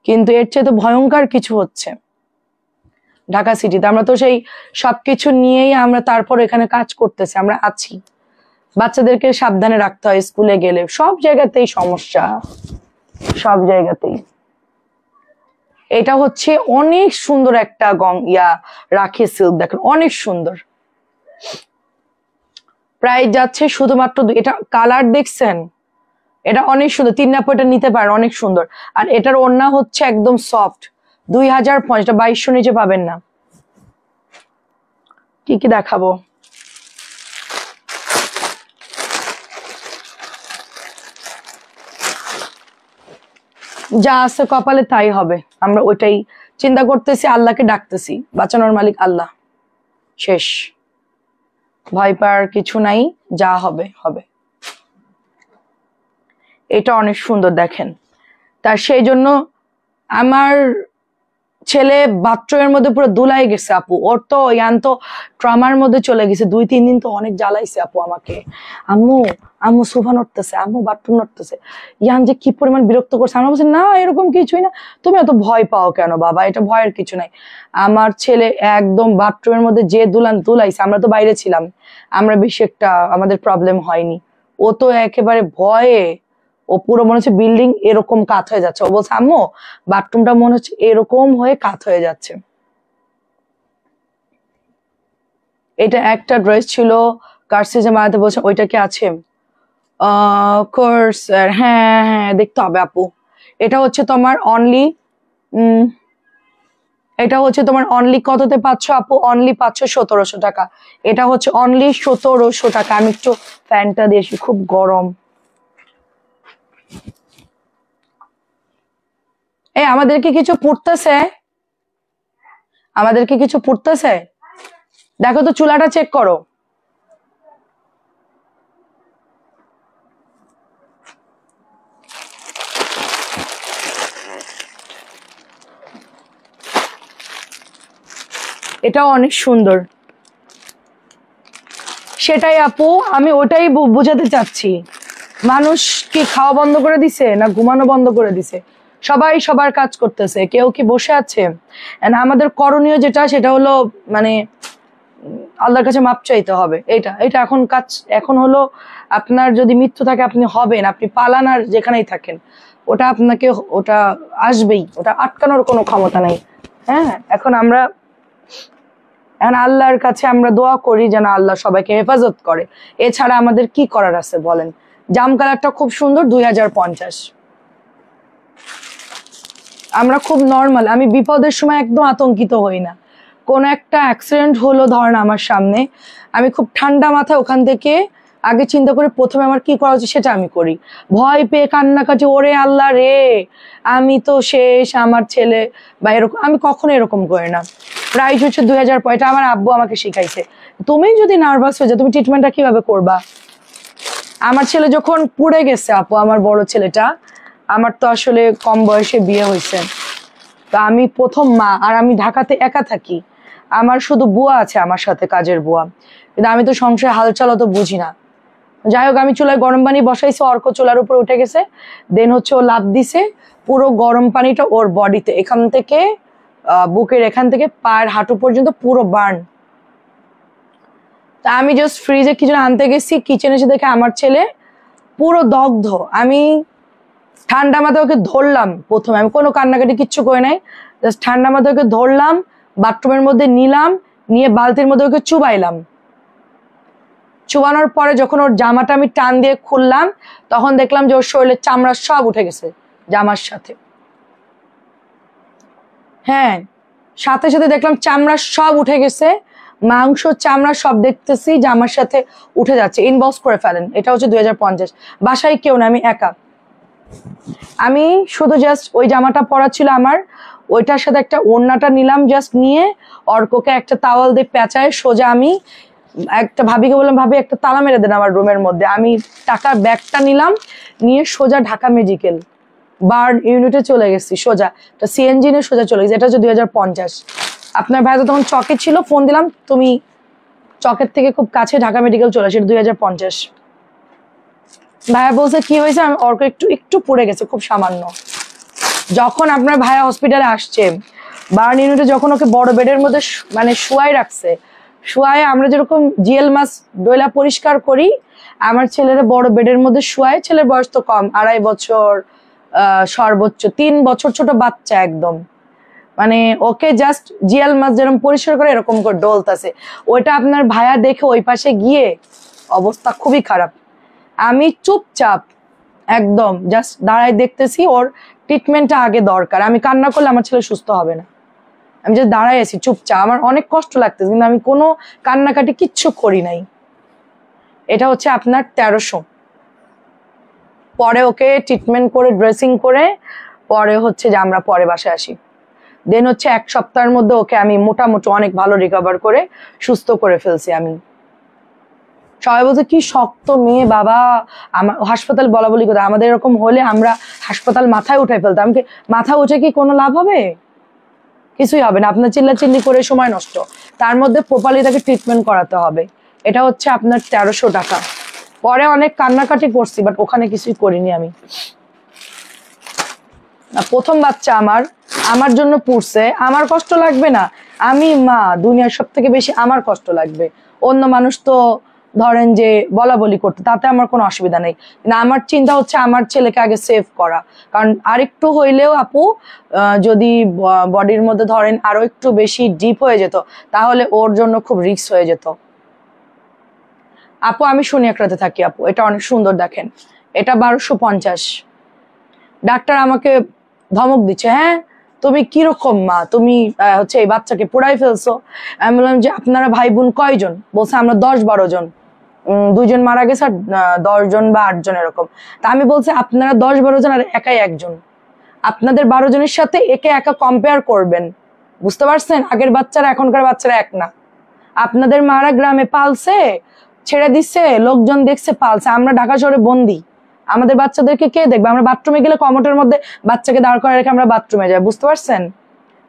Speaker 1: কিন্তু এর চেয়ে তো ভয়ঙ্কর কিছু হচ্ছে ঢাকা সিটিতে। আমরা তো সেই সবকিছু নিয়েই আমরা তারপর এখানে কাজ করতেছি, আমরা আছি। বাচ্চাদেরকে সাবধানে রাখতে হয় স্কুলে গেলে, সব জায়গাতেই সমস্যা, সব জায়গাতেই। এটা হচ্ছে অনেক সুন্দর একটা রাখি সিল্ক, দেখেন অনেক সুন্দর। প্রাইস যাচ্ছে শুধুমাত্র এটা কালার দেখছেন, এটা অনেক সুন্দর। 3 নাম্বার এটা নিতে পারেন, অনেক সুন্দর। আর এটার ওড়না হচ্ছে একদম সফট। 2050, 2200 নিচে পাবেন না। কি কি দেখাবো? যা আছে কপালে তাই হবে, আমরা ওইটাই চিন্তা করতেছি, আল্লাহকে ডাকতেছি, বাঁচানোর মালিক আল্লাহ। শেষ, ভয় পাওয়ার কিছু নাই, যা হবে হবে। এটা অনেক সুন্দর দেখেন। তার সেই জন্য আমার ছেলে বাথরুমের মধ্যে পুরো দুলাই গেছে আপু। ওর তো তো ট্রমার মধ্যে চলে গেছে। 2-3 দিন তো অনেক জ্বালাইছে আপু আমাকে। আম্মু আম্মু সোফা নড়তেছে, আম্মু বাথরুম নড়তেছে। ইয়ান যে কি পরিমাণ বিরক্ত করছে। আমরা বলছি না এরকম কিছুই না, তুমি এত ভয় পাও কেন বাবা, এটা ভয়ের কিছু নাই। আমার ছেলে একদম বাথরুমের মধ্যে যে দুলাইছে। আমরা তো বাইরে ছিলাম, আমরা বেশি একটা আমাদের প্রবলেম হয়নি। ও তো একেবারে ভয়ে, ও পুরো মনে হচ্ছে বিল্ডিং এরকম কাত হয়ে যাচ্ছে। ও বলছে আম্মু বাথরুমটা মনে হচ্ছে এরকম হয়ে কাত হয়ে যাচ্ছে। এটা একটা ড্রেস ছিল কার্সিজে মারাতে বলছে, ওইটা কি আছে? কোর্স হ্যাঁ হ্যাঁ দেখতে হবে আপু। এটা হচ্ছে তোমার অনলি এটা হচ্ছে তোমার অনলি কততে পাচ্ছ আপু? অনলি পাচ্ছ 1700 টাকা। এটা হচ্ছে অনলি 1700 টাকা। আমি একটু ফ্যানটা দিয়েছি, খুব গরম। আমাদেরকে কিছু পড়তেছে, আমাদেরকে কিছু পড়তেছে। দেখো তো চুলাটা চেক করো। এটাও অনেক সুন্দর। সেটাই আপু, আমি ওটাই বুঝাতে চাচ্ছি। মানুষ কি খাওয়া বন্ধ করে দিছে না ঘুমানো বন্ধ করে দিছে? সবাই সবার কাজ করতেছে, কেউ কি বসে আছে? আমাদের করণীয় যেটা, সেটা হলো মানে আল্লাহর কাছে মাপ চাইতে হবে। এটা এটা এখন কাজ, এখন হলো আপনার যদি মৃত্যু থাকে আপনি হবেন, আপনি পালান আর যেখানেই থাকেন, ওটা আপনাকে ওটা আসবেই, ওটা আটকানোর কোনো ক্ষমতা নেই। হ্যাঁ, এখন আল্লাহর কাছে আমরা দোয়া করি যেন আল্লাহ সবাইকে হেফাজত করে। এছাড়া আমাদের কি করার আছে বলেন? জাম কালারটা খুব সুন্দর, 2050। আমরা খুব নর্মাল, আমি বিপদের সময় একদম আতঙ্কিত হই না। কোন একটা অ্যাক্সিডেন্ট হলো ধরেন আমার সামনে, আমি খুব ঠান্ডা মাথায় ওখান থেকে আগে চিন্তা করে প্রথমে আমার কি করা উচিত সেটা আমি করি। ভয় পেয়ে কান্নাকাটি, ওরে আল্লাহ রে আমি তো শেষ, আমার ছেলে বা এরকম, আমি কখনো এরকম করি না। প্রাইস হচ্ছে 2000। এটা আমার আব্বু আমাকে শিখাইছে। তুমি যদি নার্ভাস হয়ে যাও তুমি ট্রিটমেন্টটা কিভাবে করবা? আমার ছেলে যখন পুড়ে গেছে আপু, আমার বড় ছেলেটা, আমার তো আসলে কম বয়সে বিয়ে হয়েছে, তো আমি প্রথম মা, আর আমি ঢাকাতে একা থাকি। আমার শুধু বুয়া আছে আমার সাথে, কাজের বুয়া, কিন্তু আমি তো সংসারে হালচাল অত বুঝি না। যাই হোক, আমি চুলায় গরম পানি বসাইছি, অর্ক চুলার উপর উঠে গেছে। দেন হচ্ছে ও লাফ দিছে, পুরো গরম পানিটা ওর বডিতে, এখান থেকে বুকের এখান থেকে পায়ের হাঁটু পর্যন্ত পুরো বার্ন। তা আমি জাস্ট ফ্রিজে কিছু আনতে গেছি, কিচেনে এসে দেখে আমার ছেলে পুরো দগ্ধ। আমি ঠান্ডা মাথায় ওকে ধরলাম, প্রথমে আমি কোনো কান্নাকাটি কিচ্ছু করে নাই, জাস্ট ঠান্ডা মাথায় ওকে ধরলাম, বাথরুমের মধ্যে নিলাম, নিয়ে বালতির মধ্যে ওকে চুবাইলাম। চুবানোর পরে যখন ওর জামাটা আমি টান দিয়ে খুললাম, তখন দেখলাম যে ওর শরীরের চামড়া সব উঠে গেছে জামার সাথে। হ্যাঁ, সাথে সাথে দেখলাম চামড়া সব উঠে গেছে। মাংস চামড়া সব দেখতেছি যে আমার সাথে উঠে যাচ্ছে, ইনবক্স করে ফেলেন। এটা হচ্ছে 2050। বাসায় কেউ না, আমি একা। আমি শুধু জাস্ট ওই জামাটা পরা ছিল আমার, ওইটার সাথে একটা ওড়নাটা নিলাম, জাস্ট নিয়ে অর্ককে একটা তাওয়াল দিয়ে পেঁচায় সোজা আমি একটা ভাবিকে বললাম, ভাবি একটা তালা মেরে দেন আমার রুমের মধ্যে। আমি টাকার ব্যাগটা নিলাম, নিয়ে সোজা ঢাকা মেডিকেল বার্ড ইউনিটে চলে গেছি সোজা। সিএনজি নিয়ে সোজা চলে গেছি। এটা হচ্ছে 2050। আপনার ভাই তো তখন চকে ছিল, ফোন দিলাম, তুমি চকের থেকে খুব কাছে ঢাকা মেডিকেল চলে আসে। 2050। ভাইয়া বলছে কি হয়েছে, আমি অর্ক একটু একটু পড়ে গেছে, খুব সামান্য। যখন আপনার ভাইয়া হসপিটালে আসছে, বার্ন ইউনিটে যখন ওকে বড় বেডের মধ্যে মানে শুয়াই রাখছে, শুয়ায় আমরা যেরকম জিএল মাছ ডয়লা পরিষ্কার করি, আমার ছেলের বড় বেডের মধ্যে শুয়ায়, ছেলের বয়স তো কম, 2.5 বছর, সর্বোচ্চ 3 বছর, ছোট বাচ্চা একদম। মানে ওকে জাস্ট জিএল মাছ যেরকম পরিষ্কার করে এরকম করে ডলতাছে। ওইটা আপনার ভাইয়া দেখে ওই পাশে গিয়ে অবস্থা খুবই খারাপ। আমি চুপচাপ একদম জাস্ট দাঁড়ায় দেখতেছি, ওর ট্রিটমেন্টটা আগে দরকার। আমি কান্না করলে আমার ছেলে সুস্থ হবে না। আমি যে দাঁড়ায় আছি চুপচাপ, আমার অনেক কষ্ট লাগতেছে, কিন্তু আমি কোনো কান্নাকাটি কিচ্ছু করি নাই। এটা হচ্ছে আপনার 1300। পরে ওকে ট্রিটমেন্ট করে ড্রেসিং করে পরে হচ্ছে যে আমরা পরে বাসায় আসি। দেন হচ্ছে 1 সপ্তাহের মধ্যে ওকে আমি মোটামুটি অনেক ভালো রিকভার করে সুস্থ করে ফেলছি। আমি সবাই বলছে কি শক্ত মেয়ে বাবা, আমার হাসপাতাল বলা বলি কোথায়, আমাদের এরকম হলে আমরা হাসপাতাল মাথায় উঠাই ফেলতাম। আমাকে মাথা উঠে কি কোনো লাভ হবে? কিছুই হবে না। আপনার চিল্লাচিল্লি করে সময় নষ্ট, তার মধ্যে প্রপারলি তাকে ট্রিটমেন্ট করাতে হবে। এটা হচ্ছে আপনার 1300 টাকা। পরে অনেক কান্নাকাটি করছি, বাট ওখানে কিছুই করিনি আমি। প্রথম বাচ্চা আমার জন্য পুড়ছে, আমার কষ্ট লাগবে না? আমি মা, দুনিয়ার সব থেকে বেশি আমার কষ্ট লাগবে। অন্য মানুষ তো ধরেন যে বলা বলি করতে, তাতে আমার কোনো অসুবিধা নেই, কিন্তু আমার চিন্তা হচ্ছে আমার ছেলেকে আগে সেভ করা। কারণ আরেকটু হইলেও আপু যদি বডির মধ্যে ধরেন আরো একটু বেশি ডিপ হয়ে যেত, তাহলে ওর জন্য খুব রিস্ক হয়ে যেত। আপু আমি শুনি একরাতে থাকি আপু, এটা অনেক সুন্দর, দেখেন এটা 1250। ডাক্তার আমাকে ধমক দিচ্ছে, হ্যাঁ তুমি কিরকম মা, তুমি হচ্ছে এই বাচ্চাকে পোড়াই ফেলছো। আমি বললাম যে আপনারা ভাই বোন কয়জন? বলছে আমরা 10-12 জন, 2 জন মারা গেছে আর 10 জন বা 8 জন এরকম। তা আমি বলছি আপনারা 10-12 জন আর একাই একজন, আপনাদের 12 জনের সাথে একে একা কম্পেয়ার করবেন, বুঝতে পারছেন? আগের বাচ্চারা এখনকার বাচ্চারা এক না। আপনাদের মারা গ্রামে পালছে, ছেড়ে দিচ্ছে, লোকজন দেখছে, পালছে। আমরা ঢাকা শহরে বন্দি, আমাদের বাচ্চাদেরকে কে দেখবে? আমরা বাথরুমে গেলে কমোটের মধ্যে বাচ্চাকে দাঁড় করে রেখে আমরা বাথরুমে যাই, বুঝতে পারছেন?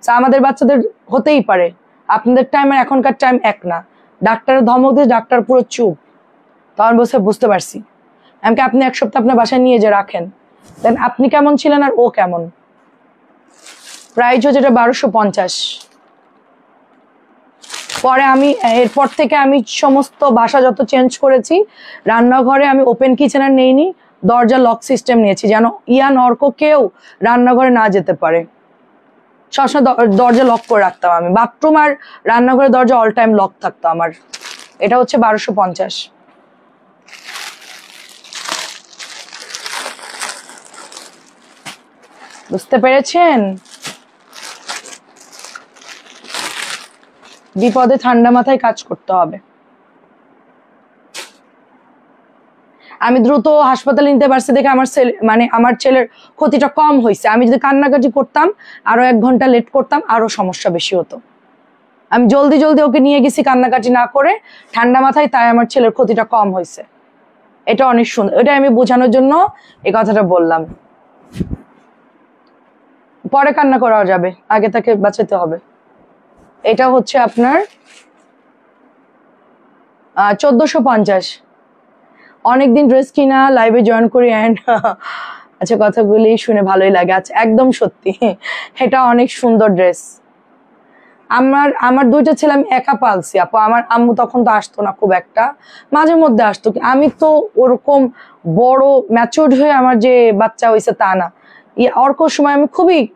Speaker 1: আমাদের বাচ্চাদের হতেই পারে, আপনাদের টাইম আর এখনকার টাইম এক না। ডাক্তারের ধমক দিয়ে ডাক্তার পুরো চুপ। তখন বলছে বুঝতে পারছি। এমনকি আপনি 1 সপ্তাহ আপনার বাসায় নিয়ে যে রাখেন, দেন আপনি কেমন ছিলেন আর ও কেমন। প্রাইস হচ্ছে এটা 1250। পরে আমি এরপর থেকে আমি সমস্ত বাসা যত চেঞ্জ করেছি, রান্নাঘরে আমি ওপেন কিচেন আর নেইনি, দরজা লক সিস্টেম নিয়েছি, যেন ইয়ান অর্ক কেউ রান্নাঘরে না যেতে পারে। সবসময় দরজা লক করে রাখতাম আমি, বাথরুম আর রান্নাঘরের দরজা অল টাইম লক থাকতো আমার। এটা হচ্ছে 1250। বুঝতে পেরেছেন? বিপদে ঠান্ডা মাথায় কাজ করতে হবে। আমি দ্রুত হাসপাতালে নিতে পারছি দেখে আমার ছেলের ক্ষতিটা কম হয়েছে। আমি যদি কান্নাকাটি করতাম, আরো 1 ঘন্টা লেট করতাম, আরো সমস্যা বেশি হতো। আমি জলদি জলদি ওকে নিয়ে গেছি কান্নাকাটি না করে, ঠান্ডা মাথায়, তাই আমার ছেলের ক্ষতিটা কম হয়েছে। এটা অনেক সুন্দর, এটা আমি বোঝানোর জন্য এই কথাটা বললাম। পরে কান্না করা যাবে, আগে তাকে বাঁচাতে হবে। এটা হচ্ছে আপনার 1450। অনেকদিন ড্রেস কিনা, লাইভে জয়েন করি অ্যান্ড আচ্ছা কথাগুলি শুনে ভালোই লাগে। আচ্ছা একদম সত্যি, এটা অনেক সুন্দর ড্রেস। আমার 2টা ছেলে আমি একা পালছি আপু। আমার আম্মু তখন তো আসতো না খুব একটা, মাঝে মধ্যে আসতো। আমি তো ওরকম বড় ম্যাচিউরড হয়ে আমার যে বাচ্চা হয়েছে তা না। অর্কর সময়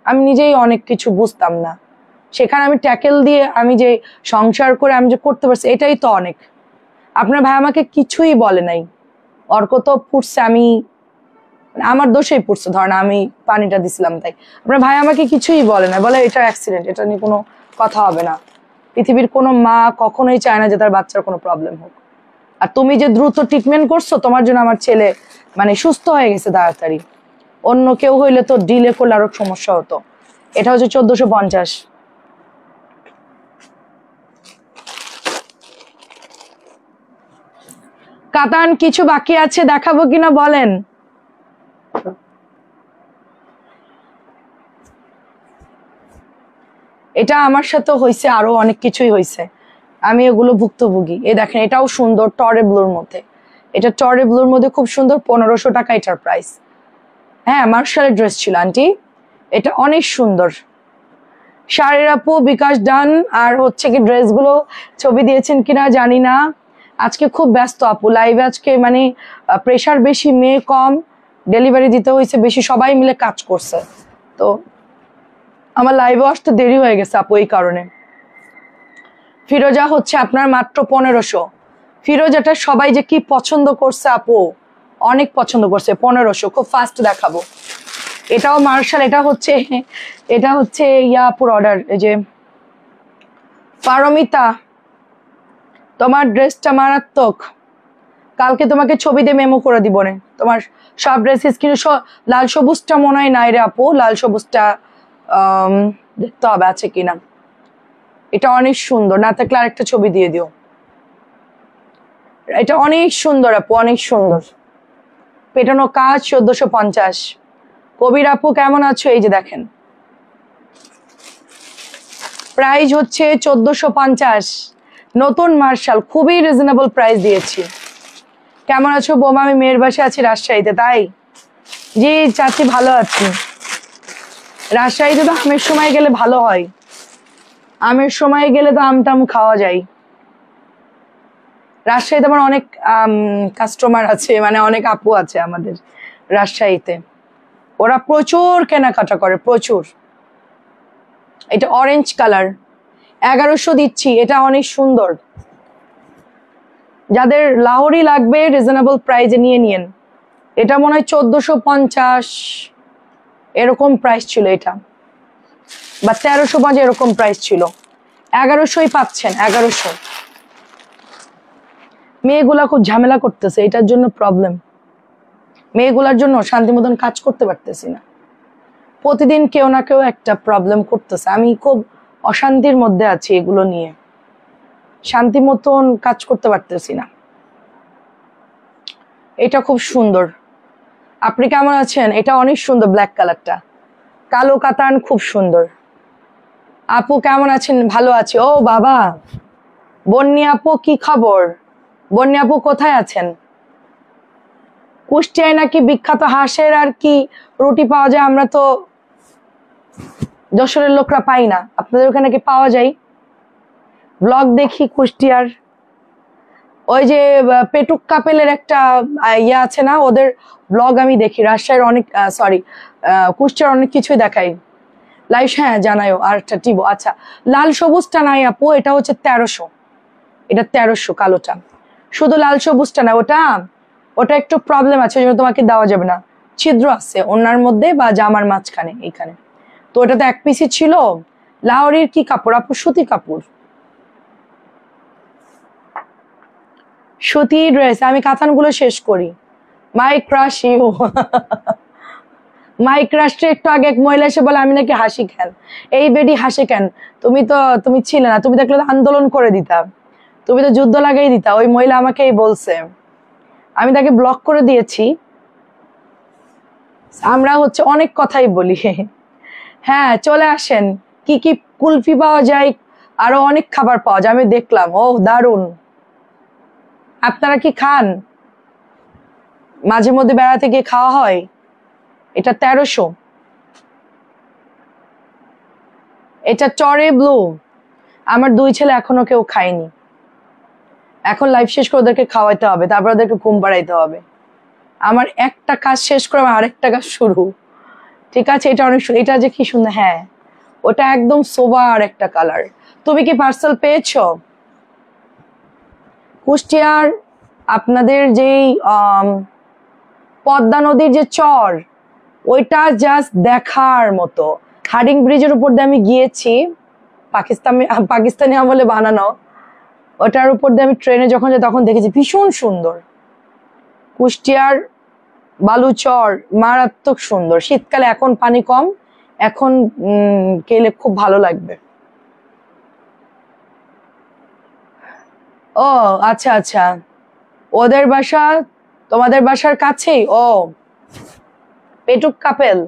Speaker 1: আমি নিজেই অনেক কিছু বুঝতাম না, সেখানে আমি ট্যাকেল দিয়ে আমি যে সংসার করে আমি যে করতে পারছি, এটাই তো অনেক। আপনার ভাই আমাকে কিছুই বলে নাই। অর্ক তো পুড়ছে, আমার দোষেই পুড়ছে, ধরেন আমি পানিটা দিছিলাম তাই। আপনার ভাই আমাকে কিছুই বলে না, বলে এটা অ্যাক্সিডেন্ট, এটা নিয়ে কোনো কথা হবে না। পৃথিবীর কোনো মা কখনোই চায় না যে তার বাচ্চার কোনো প্রবলেম হোক। আর তুমি যে দ্রুত ট্রিটমেন্ট করছো, তোমার জন্য আমার ছেলে মানে সুস্থ হয়ে গেছে তাড়াতাড়ি। অন্য কেউ হইলে তো ডিলে করলে আরো সমস্যা হতো। এটা হচ্ছে 1450। কাতান কিছু বাকি আছে, দেখাবো কিনা বলেন? এটা আমার সাথে হয়েছে, আরো অনেক কিছুই হয়েছে, আমি এগুলো ভুক্তভোগী। এই দেখেন, এটাও সুন্দর টরে ব্লুর মধ্যে। এটা টরে ব্লুর মধ্যে খুব সুন্দর, 1500 টাকা এটার প্রাইস। হ্যাঁ, মার্শালের ড্রেস ছিল আন্টি, এটা অনেক সুন্দর। শাড়ির আপু বিকাশ ডান। আর হচ্ছে কি ড্রেসগুলো ছবি দিয়েছেন কিনা জানি না, আজকে খুব ব্যস্ত আপু লাইভে। আজকে মানে প্রেশার বেশি, মেয়ে কম, ডেলিভারি দিতে হয়েছে বেশি, সবাই মিলে কাজ করছে, তো আমার লাইভে আসতে দেরি হয়ে গেছে আপু এই কারণে। ফিরোজা হচ্ছে আপনার মাত্র 1500। ফিরোজাটা সবাই যে কি পছন্দ করছে আপু, অনেক পছন্দ করছে। 1500, খুব ফাস্ট দেখাবো। এটাও মার্শাল, এটা হচ্ছে ইয়া আপুর অর্ডার। এই যে পারমিতা, তোমার ড্রেসটা মারাত্মক, কালকে তোমাকে ছবি দিয়ে মেমো করে দিব রে। তোমার সব ড্রেস স্ক্রিন, লাল সবুজটা মনে হয় নাই রে আপু, লাল সবুজটা দেখতে হবে আছে কিনা। এটা অনেক সুন্দর, না থাকলে আরেকটা ছবি দিয়ে দিও। এটা অনেক সুন্দর আপু, অনেক সুন্দর। পেটানো কাজ, 1450। কবির আপু কেমন আছো? এই যে দেখেন, প্রাইস হচ্ছে 1450। নতুন মার্শাল, খুবই রিজনেবল প্রাইস দিয়েছি। কেমন আছো বোমা? আমি মেয়ের বাসায় আছি রাজশাহীতে। তাই? জি চাচি, ভালো আছি। রাজশাহীতে তো আমের সময় গেলে ভালো হয়, আমের সময় গেলে তো আম টাম খাওয়া যায়। রাজশাহীতে আমার অনেক কাস্টমার আছে, মানে অনেক আপু আছে আমাদের রাজশাহীতে, ওরা প্রচুর কেনাকাটা করে, প্রচুর। এটা অরেঞ্জ কালার, 1100 দিচ্ছি, এটা অনেক সুন্দর। যাদের লাহোরি লাগবে রিজনেবল প্রাইজে নিয়ে নিয়েন। এটা মনে হয় 1450 এরকম প্রাইস ছিল এটা, বা 1350 এরকম প্রাইস ছিল। 1100ই পাচ্ছেন, 1100। মেয়েগুলা খুব ঝামেলা করতেছে, এটার জন্য প্রবলেম। মেয়েগুলার জন্য শান্তি মতন কাজ করতে পারতেছি না, প্রতিদিন কেউ না কেউ একটা প্রবলেম করতেছে। আমি খুব অশান্তির মধ্যে আছি, এগুলো নিয়ে শান্তি মতন কাজ করতে পারতেছি না। এটা খুব সুন্দর, আপনি কেমন আছেন? এটা অনেক সুন্দর, ব্ল্যাক কালারটা, কালো কাতান, খুব সুন্দর। আপু কেমন আছেন? ভালো আছি। ও বাবা, বন্নি আপু কি খবর? বন্নি আপু কোথায় আছেন? কুষ্টিয়ায় নাকি বিখ্যাত হাঁসের আর কি রুটি পাওয়া যায়, আমরা তো যশোরের লোকরা পাই না, আপনাদের ওখানে কি পাওয়া যায়? ব্লগ দেখি কুষ্টিয়ার, ওই যে পেটুক কাপেলের একটা ইয়ে আছে না, ওদের ব্লগ আমি দেখি। রাজশাহীর অনেক, সরি কুষ্টিয়ার অনেক কিছুই দেখাই লাইভ। হ্যাঁ জানাইও। আর একটা টিবো, আচ্ছা লাল সবুজটা নাই আপু, এটা হচ্ছে 1300। এটা 1300 কালোটা, শুধু লাল সবুজটা না, ওটা ওটা একটু প্রবলেম আছে, ওই জন্য তোমাকে দেওয়া যাবে না, ছিদ্র আছে ওনার মধ্যে বা জামার মাঝখানে এইখানে। তো ওটা তো এক পিসি ছিল। লাহোরির কি কাপড় আপু? সুতি কাপড়, সুতি ড্রেস। আমি কাতানগুলো শেষ করি। মাই ক্রাশ ইউ। মাই ক্রাশটা একটু আগে এক মহিলা এসে বলে আমি নাকি হাসি কেন, এই বেডি হাসে কেন? তুমি ছিলে না, তুমি দেখলে আন্দোলন করে দিতা, তুমি তো যুদ্ধ লাগাই দিতা। ওই মহিলা আমাকেই বলছে, আমি তাকে ব্লক করে দিয়েছি। আমরা হচ্ছে অনেক কথাই বলি। হ্যাঁ চলে আসেন, কি কি কুলফি পাওয়া যায়, আরো অনেক খাবার পাওয়া যায়, আমি দেখলাম। ও দারুন, আপনারা কি খান? মাঝে মধ্যে বেড়াতে গিয়ে খাওয়া হয়। এটা 1300। এটা টরে ব্লু, আমার 2 ছেলে এখনো কেউ খায়নি। এখন লাইভ শেষ করে ওদেরকে খাওয়াইতে হবে, তারপর ওদেরকে ঘুম পাড়াইতে হবে। আমার একটা কাজ শেষ করে আমার আরেকটা কাজ শুরু। ঠিক আছে, এটা অনেক এটা যে কি সুন্দর। হ্যাঁ ওটা একদম সোবার একটা কালার। তুমি কি পার্সেল পেয়েছো? কুষ্টিয়ার আপনাদের যেই পদ্মা নদীর যে চর, ওইটা জাস্ট দেখার মতো। হার্ডিং ব্রিজের উপর দিয়ে আমি গিয়েছি, পাকিস্তানি পাকিস্তানি আমলে বানানো। ওটার উপর দিয়ে আমি ট্রেনে যখন যাই তখন দেখেছি ভীষণ সুন্দর। কুষ্টিয়ার বালুচর মারাত্মক সুন্দর। শীতকালে এখন পানি কম, এখন গেলে খুব ভালো লাগবে। ও আচ্ছা আচ্ছা, ওদের বাসা তোমাদের বাসার কাছেই? ও পেটুক কাপেল,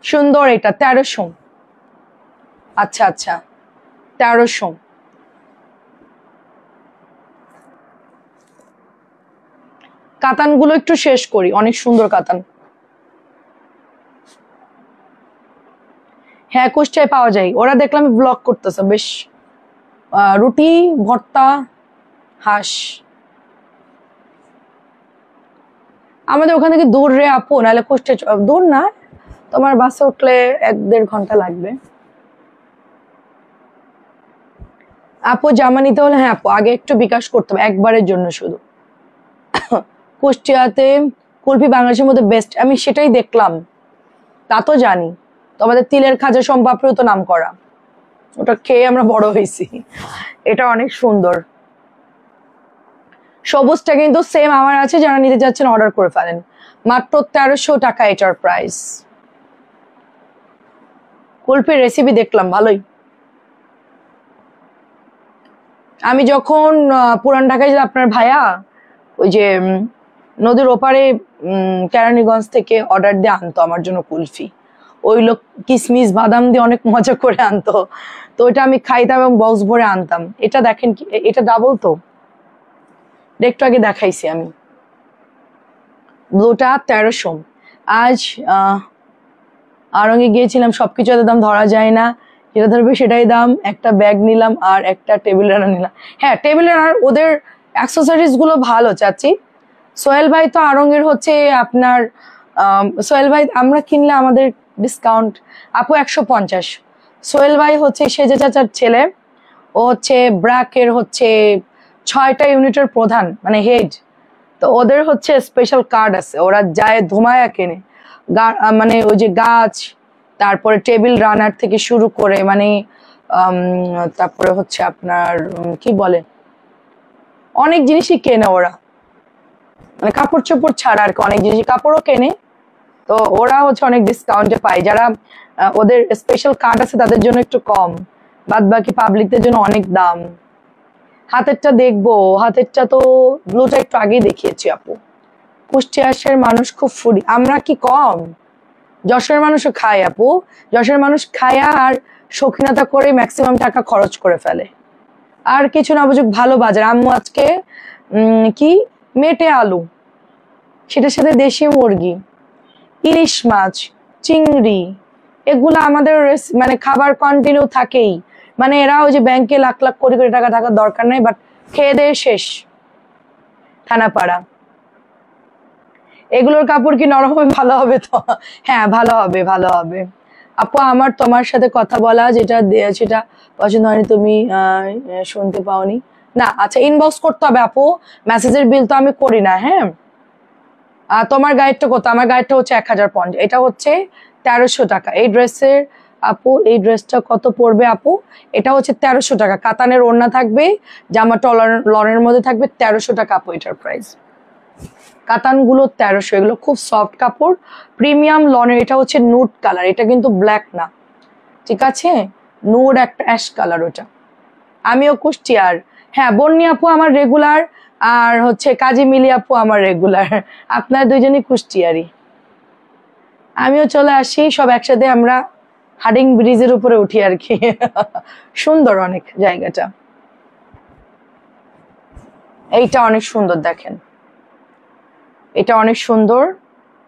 Speaker 1: সুন্দর। এটা 1300। আচ্ছা আচ্ছা, 1300। কাতানগুলো একটু শেষ করি, অনেক সুন্দর কাতান। হ্যাঁ কুষ্টিয়ায় পাওয়া যায়, ওরা দেখলাম ব্লগ করতেছে বেশ। রুটি ভর্তা হাঁস। আমাদের ওখান থেকে দূর রে আপু, নাহলে কুষ্টিয়া দূর না, তোমার বাসে উঠলে 1-1.5 ঘন্টা লাগবে। আপু জামা নিতে হলে হ্যাঁ আপু আগে একটু বিকাশ করতে হবে, একবারের জন্য শুধু। কুষ্টিয়াতে কুলফি বাংলাদেশের মধ্যে বেস্ট, আমি সেটাই দেখলাম, তা তো জানি। তোমাদের তিলের খাজা সম্পাপড়িও তো নাম করা, ওটা খেয়ে আমরা বড় হয়েছি। এটা অনেক সুন্দর। সবুজটা কিন্তু সেম আমার আছে, যারা নিতে যাচ্ছেন অর্ডার করে ফেলেন। মাত্র 1300 টাকা এটার প্রাইস। কুলফির রেসিপি দেখলাম ভালোই। আমি যখন পুরান ঢাকায় যে আপনার ভাইয়া ওই যে নদীর ওপারে কেরানীগঞ্জ থেকে অর্ডার দিয়ে আনতো আমার জন্য কুলফি, ওই লোক কিশমিশ বাদাম দিয়ে অনেক মজা করে আনতো, তো ওইটা আমি খাইতাম এবং বক্স ভরে আনতাম। এটা দেখেন কি, এটা ডাবল তো, একটু আগে দেখাইছি আমি। ব্লুটা 1300। আজ আড়ঙে গিয়েছিলাম, সবকিছু এত দাম ধরা যায় না, যেটা ধরবে সেটাই দাম। একটা ব্যাগ নিলাম আর একটা টেবিল রানার নিলাম। হ্যাঁ টেবিল রানার ওদের অ্যাক্সেসরিজ গুলো ভালো চাচ্ছি। সোহেল ভাই তো আড়ঙের হচ্ছে আপনার সোহেল ভাই আমরা কিনলে আমাদের ডিসকাউন্ট আপু 150। সোহেল ভাই হচ্ছে সেজে চাচার ছেলে, ও হচ্ছে ব্র্যাকের হচ্ছে 6টা ইউনিটের প্রধান, মানে হেড। তো ওদের হচ্ছে স্পেশাল কার্ড আছে, ওরা যায় ধুমায়া কেনে। মানে ওই যে গাছ, তারপরে টেবিল রানার থেকে শুরু করে মানে তারপরে হচ্ছে আপনার কি বলে অনেক জিনিসই কেনে ওরা, মানে কাপড় চোপড় ছাড়া আর কি অনেক জিনিস, কাপড়ও কেনে। তো ওরা হচ্ছে অনেক ডিসকাউন্টে পায়, যারা ওদের স্পেশাল কার্ড আছে তাদের জন্য একটু কম, বাদ বাকি পাবলিকদের জন্য অনেক দাম। হাতেরটা দেখবো, হাতেরটা তো ব্লুটা একটু আগেই দেখিয়েছি আপু। কুষ্টিয়ার মানুষ খুব ফুডি, আমরা কি কম? যশোরের মানুষও খায় আপু, যশোরের মানুষ খায়া আর শৌখিনতা করে ম্যাক্সিমাম টাকা খরচ করে ফেলে। আর কিছু না বুঝুক ভালো বাজার। আম্মু আজকে কি মেটে আলু, সেটার সাথে দেশি মুরগি, ইলিশ মাছ, চিংড়ি, এগুলো আমাদের মানে খাবার কন্টিনিউ থাকেই। মানে এরা ওই যে ব্যাংকে লাখ লাখ কোটি কোটি টাকা থাকার দরকার নেই, বাট খেয়ে দিয়ে শেষ। থানাপাড়া এগুলোর কাপড় কি নরম হবে? ভালো হবে তো? হ্যাঁ ভালো হবে, ভালো হবে। আপু আমার তোমার সাথে কথা বলা যেটা সেটা পছন্দ হয়নি, তুমি শুনতে পাওনি না? আচ্ছা ইনবক্স করতে হবে আপু, মেসেজের বিল তো আমি করি না। হ্যাঁ তোমার গাইডটা কত? আমার গাইডটা হচ্ছে 1050, এটা হচ্ছে 1300 টাকা। এই ড্রেসের আপু, এই ড্রেসটা কত পড়বে আপু? এটা হচ্ছে 1300 টাকা, কাতানের ওড়না থাকবে, জামাটা লনের মধ্যে থাকবে, 1300 টাকা আপু এটার প্রাইস। কাতানগুলো 1300, এগুলো খুব সফট কাপড়, প্রিমিয়াম লনের। এটা হচ্ছে নুড কালার, এটা কিন্তু ব্ল্যাক না, ঠিক আছে? নুড একটা অ্যাশ কালার ওটা। আমিও কুষ্টিয়ার। হ্যাঁ বন্নি আপু আমার রেগুলার, আর হচ্ছে কাজী মিলি আপু আমার রেগুলার। আপনার দুইজনই কুষ্টিয়ারই। আমিও চলে আসি, সব একসাথে আমরা হাডিং ব্রিজের উপরে উঠি আর কি। সুন্দর অনেক জায়গাটা। এইটা অনেক সুন্দর, দেখেন এটা অনেক সুন্দর।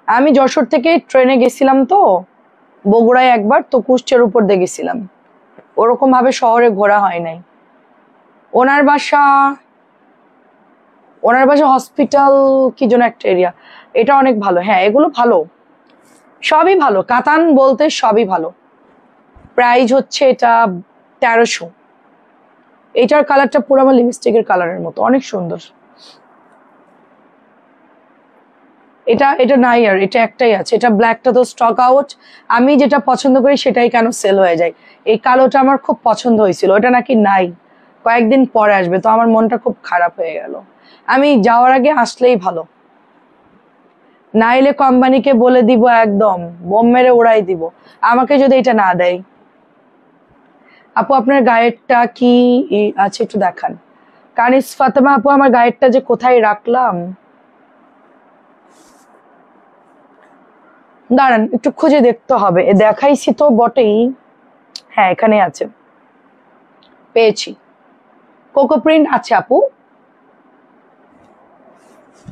Speaker 1: আমি যশোর থেকে ট্রেনে গেছিলাম তো বগুড়ায় একবার, তো কুষ্টিয়ার উপর দিয়ে গেছিলাম, ওরকম ভাবে শহরে ঘোরা হয় নাই। ওনার বাসা হসপিটাল কি যেন একটা এরিয়া, এটা অনেক ভালো। হ্যাঁ এগুলো ভালো, সবই ভালো, কাতান বলতে সবই ভালো। প্রাইস হচ্ছে এটা 1300। এটার কালারটা পুরো আমার লিপস্টিকের কালারের মতো, অনেক সুন্দর। এটা এটা নাই, আর এটা একটাই আছে, এটা ব্ল্যাকটা তো স্টক আউট। আমি যেটা পছন্দ করি সেটাই কেন সেল হয়ে যায়। এই কালোটা আমার খুব পছন্দ হয়েছিল, ওটা নাকি নাই, কয়েকদিন পরে আসবে, তো আমার মনটা খুব খারাপ হয়ে গেল। আমি যাওয়ার আগে আসলেই ভালো, না এলে কোম্পানিকে বলে দিব, একদম বোম মেরে উড়াই দিব আমাকে যদি এটা না দেয়। আপু আপনার গায়েরটা কি আছে একটু দেখান। কানিস ফাতেমা আপু আমার গায়েরটা যে কোথায় রাখলাম, দাঁড়ান একটু খুঁজে দেখতে হবে, দেখাইছি তো বটেই। হ্যাঁ এখানে আছে, পেয়েছি। কোকো প্রিন্ট আছে আপু,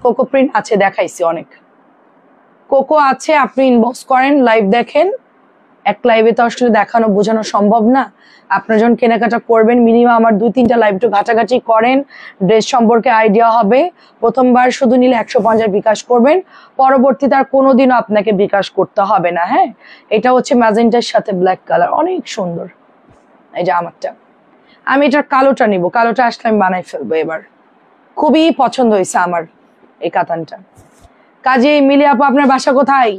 Speaker 1: কোকো প্রিন্ট আছে, দেখাইছি অনেক কোকো আছে। আপনি ইনবক্স করেন, লাইভ দেখেন। এক লাইভে তো আসলে দেখানো বোঝানো সম্ভব না। আপনার যখন কেনাকাটা করবেন মিনিমাম আমার 2-3টা লাইভ একটু ঘাটাঘাটি করেন, ড্রেস সম্পর্কে আইডিয়া হবে। প্রথমবার শুধু নিলে 150 বিকাশ করবেন, পরবর্তীতে আর কোনোদিনও আপনাকে বিকাশ করতে হবে না। হ্যাঁ, এটা হচ্ছে ম্যাজেন্টার সাথে ব্ল্যাক কালার, অনেক সুন্দর। এই যে আমারটা, আমি এটার কালোটা নিব, কালোটা আসলে আমি বানাই ফেলবো এবার। খুবই পছন্দ হয়েছে আমার এই কাতানটা। কাজে মিলি আপু আপনার বাসা কোথায়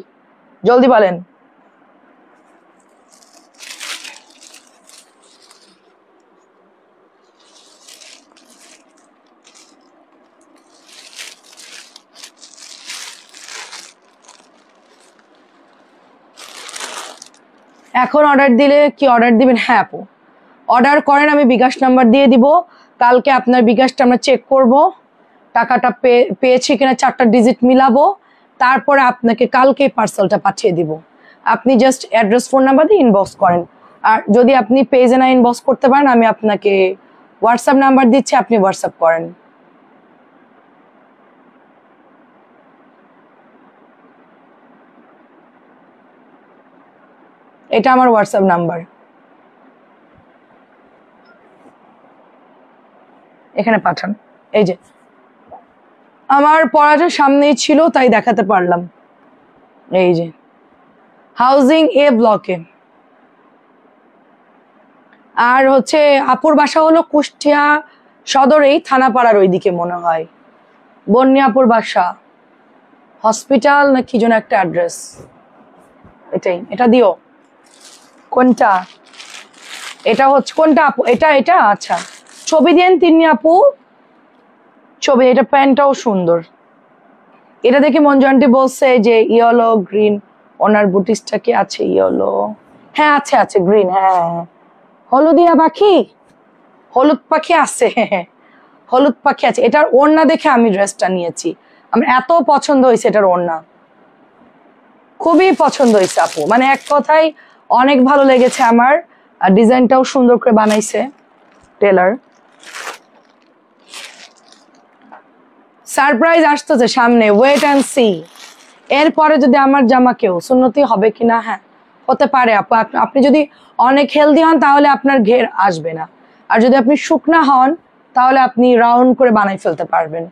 Speaker 1: জলদি বলেন। এখন অর্ডার দিলে কি অর্ডার দিবেন? হ্যাঁ আপু অর্ডার করেন, আমি বিকাশ নাম্বার দিয়ে দিব। কালকে আপনার বিকাশটা আমরা চেক করব, টাকাটা পেয়েছি কিনা 4টা ডিজিট মিলাবো, তারপরে আপনাকে কালকে পার্সেলটা পাঠিয়ে দিব। আপনি জাস্ট অ্যাড্রেস ফোন নাম্বার দিয়ে ইনবক্স করেন। আর যদি আপনি পেজে না ইনবক্স করতে পারেন, আমি আপনাকে হোয়াটসঅ্যাপ নাম্বার দিচ্ছি, আপনি হোয়াটসঅ্যাপ করেন। এটা আমার হোয়াটসঅ্যাপ নাম্বার, এখানে পাঠান। এই যে আমার পড়াটা সামনেই ছিল তাই দেখাতে পারলাম। এই যে হাউজিং এ ব্লকে। আর হচ্ছে আপুর বাসা হলো কুষ্টিয়া সদরেই, থানাপাড়ার ওইদিকে মনে হয়। বন্যা আপুর বাসা হসপিটাল না কি যেন একটা অ্যাড্রেস, এটাই। এটা দিও। কোনটা? এটা হচ্ছে কোনটা আপু? এটা এটা আচ্ছা, ছবি দেন তিনি আপু, ছবি। এটা প্যান্টটাও সুন্দর। এটা দেখে মঞ্জু আন্টি বলছে যে ইয়েলো গ্রিন, ওনার বুটিসটা কি আছে ইয়েলো? হ্যাঁ আছে আছে, গ্রিন। হ্যাঁ হলুদিয়া পাখি, হলুদ পাখি আছে, হলুদ পাখি আছে। এটার ওড়না দেখে আমি ড্রেসটা নিয়েছি, আমার এত পছন্দ হয়েছে এটার ওড়না, খুবই পছন্দ হয়েছে আপু, মানে এক কথায় অনেক ভালো লেগেছে আমার। আর ডিজাইনটাও সুন্দর করে বানাইছে টেলার। সারপ্রাইজ আসতেছে সামনে, ওয়েট অ্যান্ড সি। এরপরে যদি আমার জামা কেউ সুন্নতি হবে কিনা, হ্যাঁ হতে পারে আপু। আপনি যদি অনেক হেলদি হন তাহলে আপনার ঘের আসবে না, আর যদি আপনি শুকনা হন তাহলে আপনি রাউন্ড করে বানাই ফেলতে পারবেন।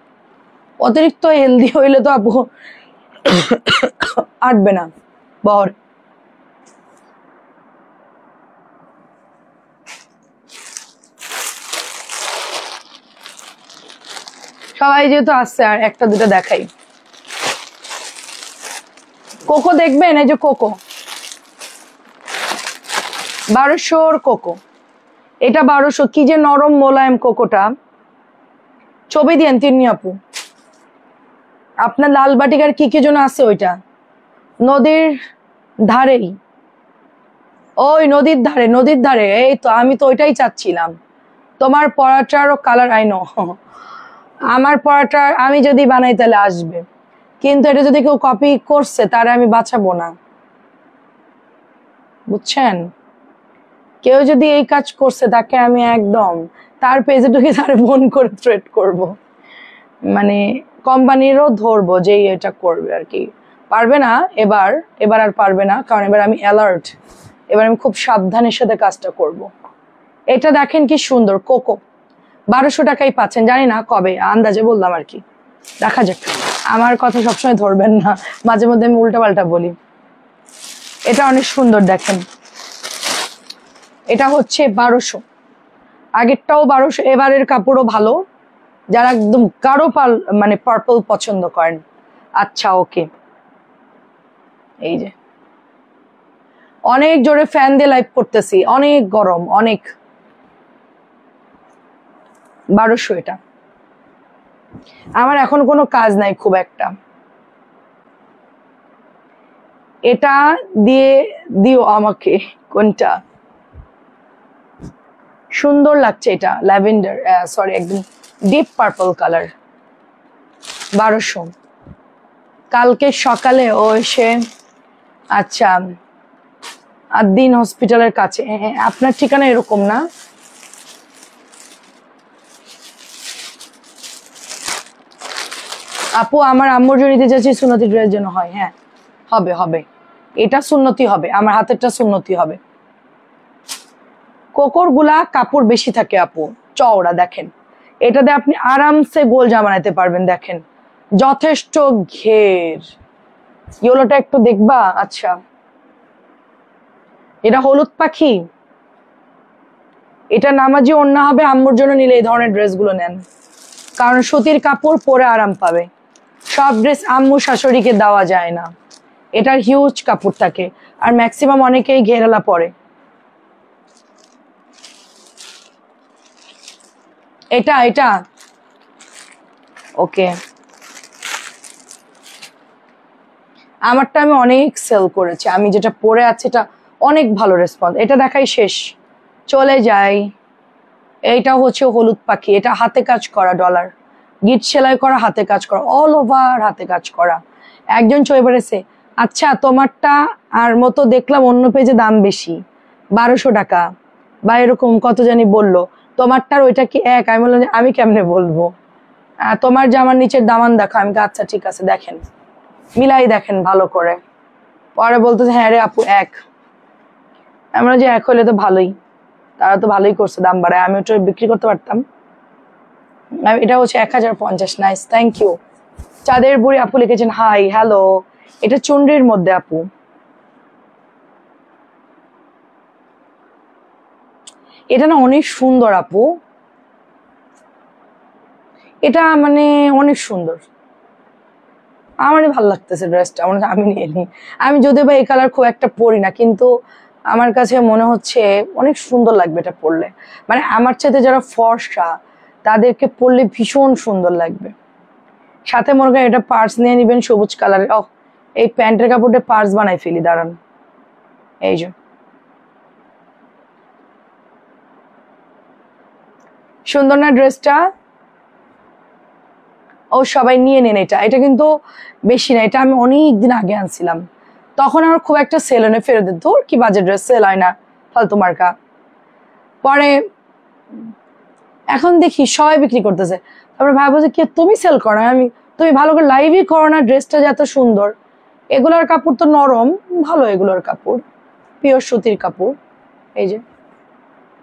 Speaker 1: অতিরিক্ত হেলদি হইলে তো আপু আটবে না বহর। সবাই যেহেতু আসছে, আর একটা দুটো দেখাই। কোকো দেখবেন, এই যে কোকো 1200 কোকো, এটা 1200। কি যে নরম মোলায়েম কোকোটা, ছবি দিয়েন তিনি আপু। আপনার লাল বাটিকার কি কি জন্য আছে ওইটা? নদীর ধারেই, ওই নদীর ধারে, নদীর ধারে। এই তো আমি তো ওইটাই চাচ্ছিলাম। তোমার পরাটারও কালার আইনো, আমার পরাটা আমি যদি বানাই তাহলে আসবে, কিন্তু এটা যদি কেউ কপি করছে তারে আমি বাঁচাবো না, বুঝছেন? কেউ যদি এই কাজ করছে তাকে আমি একদম তার পেজে ঢুকে তারে ফোন করে থ্রেট করব, মানে কোম্পানিরও ধরবো যে এটা করবে আর কি। পারবে না এবার, এবার আর পারবে না, কারণ এবার আমি অ্যালার্ট, এবার আমি খুব সাবধানের সাথে কাজটা করব। এটা দেখেন কি সুন্দর, কোকো 1200 টাকাই পাচ্ছেন, জানি না কবে, আন্দাজে বললাম আর কি, দেখা যাক। আমার কথা সবসময় ধরবেন না, মাঝে মধ্যে আমি উল্টাপাল্টা বলি। এটা অনেক সুন্দর দেখেন, এটা হচ্ছে 1200, আগেরটাও 1200। এবারের কাপড়ও ভালো, যারা একদম গাঢ় মানে পার্পল পছন্দ করেন আচ্ছা ওকে, এই যে অনেক জোরে ফ্যান দিয়ে লাইভ করতেছি, অনেক গরম, অনেক। 1200 এটা। আমার এখন কোনো কাজ নাই খুব একটা, এটা দিয়ে দিও আমাকে। কোনটা সুন্দর লাগছে? এটা ল্যাভেন্ডার, সরি একদম ডিপ পার্পল কালার। 1200। কালকে সকালে ও এসে, আচ্ছা আদ্দিন হসপিটালের কাছে, আপনার ঠিকানা এরকম না? আপু আমার আম্মুর জন্য নিতে চাচ্ছি, সুন্নতি ড্রেস যেন হয়। হ্যাঁ হবে হবে, এটা সুন্নতি হবে, আমার হাতেরটা সুন্নতি হবে। কোকর গুলা কাপড় বেশি থাকে আপু, চওড়া দেখেন, এটাতে আপনি আরামসে গোল জামা বানাতে পারবেন। দেখেন যথেষ্ট ঘের। ইয়েলোটা একটু দেখবা? আচ্ছা এটা হলুদ পাখি, এটা নামাজি ওড়না হবে। আম্মুর জন্য নিলে এই ধরনের ড্রেসগুলো নেন, কারণ সুতির কাপড় পরে আরাম পাবে। সব ড্রেস আম্মু শাশুড়িকে দেওয়া যায় না, এটার হিউজ কাপড় থাকে, আর ম্যাক্সিমাম অনেকেই ঘেরালা পরে। এটা এটা ওকে, আমারটা আমি অনেক সেল করেছি, আমি যেটা পরে আছে এটা অনেক ভালো রেসপন্স। এটা দেখাই শেষ, চলে যাই। এইটা হচ্ছে হলুদ পাখি, এটা হাতে কাজ করা ডলার, গিট সেলাই করা, হাতে কাজ করা, অল ওভার হাতে কাজ করা। একজন চলে বেড়েছে, আচ্ছা তোমারটা আর মতো দেখলাম অন্য পেজে দাম বেশি, 1200 টাকা বা এরকম কত জানি বললো, তোমারটার ওইটা কি এক? আমি বললাম যে আমি কেমনে বলবো, তোমার জামার নিচের দামান দেখো। আমি আচ্ছা ঠিক আছে দেখেন, মিলাই দেখেন ভালো করে। পরে বলতেছে হ্যাঁ রে আপু এক। আমরা যে এক হলে তো ভালোই, তারা তো ভালোই করছে দাম বাড়ায়, আমি ওটা বিক্রি করতে পারতাম। এটা হচ্ছে 1050। Nice, thank you. চাঁদের বুড়ি আপু লিখেছেন হাই হ্যালো। এটা চুনরির মধ্যে আপু, এটা না অনেক সুন্দর আপু, এটা মানে অনেক সুন্দর, আমারই ভালো লাগতেছে ড্রেসটা, আমি নিয়ে নিই। আমি যদিও বা এই কালার খুব একটা পরি না, কিন্তু আমার কাছে মনে হচ্ছে অনেক সুন্দর লাগবে এটা পরলে। মানে আমার চাইতে যারা ফর্সা তাদেরকে পরলে ভীষণ সুন্দর লাগবে। সাথে মনে করেন এটা পার্স নিয়ে নিবেন সবুজ কালারের। ও এই প্যান্টের কাপড়টা পার্স বানাই ফেলি, দাঁড়ান। এই যে সুন্দর না ড্রেসটা? ও সবাই নিয়ে নেন এটা, এটা কিন্তু বেশি না, এটা আমি অনেক দিন আগে আনছিলাম, তখন আমার খুব একটা সেল হয় না, ফেরত দিত। তোর কি বাজে ড্রেস, সেল হয় না, ফালতু মার্কা। পরে এখন দেখি সবাই বিক্রি করতেছে, তারপরে ভাবো যে কি তুমি সেল করো না, আমি তুমি ভালো করে লাইভই করো না, ড্রেসটা যে এত সুন্দর। এগুলোর কাপড় তো নরম ভালো, এগুলোর কাপড় পিওর সুতির কাপড়, এই যে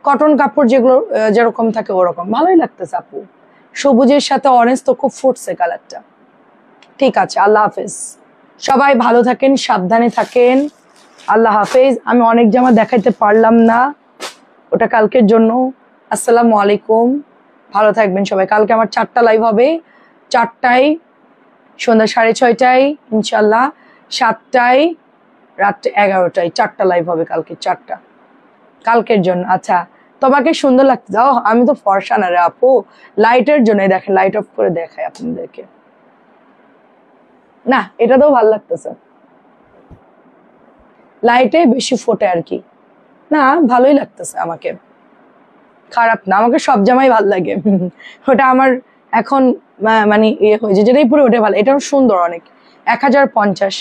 Speaker 1: কটন কাপড় যেগুলো যেরকম থাকে ওরকম, ভালোই লাগতেছে আপু। সবুজের সাথে অরেঞ্জ তো খুব ফুটছে কালারটা। ঠিক আছে, আল্লাহ হাফেজ, সবাই ভালো থাকেন, সাবধানে থাকেন, আল্লাহ হাফেজ। আমি অনেক জামা দেখাইতে পারলাম না, ওটা কালকের জন্য। আসসালামু আলাইকুম, ভালো থাকবেন সবাই। কালকে আমার 4টা লাইভ হবে, 4টায়, সন্ধ্যা 6:30টায় ইনশাল্লাহ, 7টায়, রাত 11টায়, 4টা লাইভ হবে কালকে, 4টা কালকের জন্য। আচ্ছা তোমাকে সুন্দর লাগতে যাও, আমি তো ফর্সা না রে আপু, লাইটের জন্য দেখেন, লাইট অফ করে দেখাই আপনাদেরকে। না এটা তো ভালো লাগতেছে, লাইটে বেশি ফোটে আর কি। না ভালোই লাগতেছে আমাকে, খারাপ না, আমাকে সব জামাই ভাল লাগে। ওটা আমার এখন মানে ইয়ে হয়েছে, যেটাই পুরো ওটা ভালো। এটাও সুন্দর অনেক, 1050।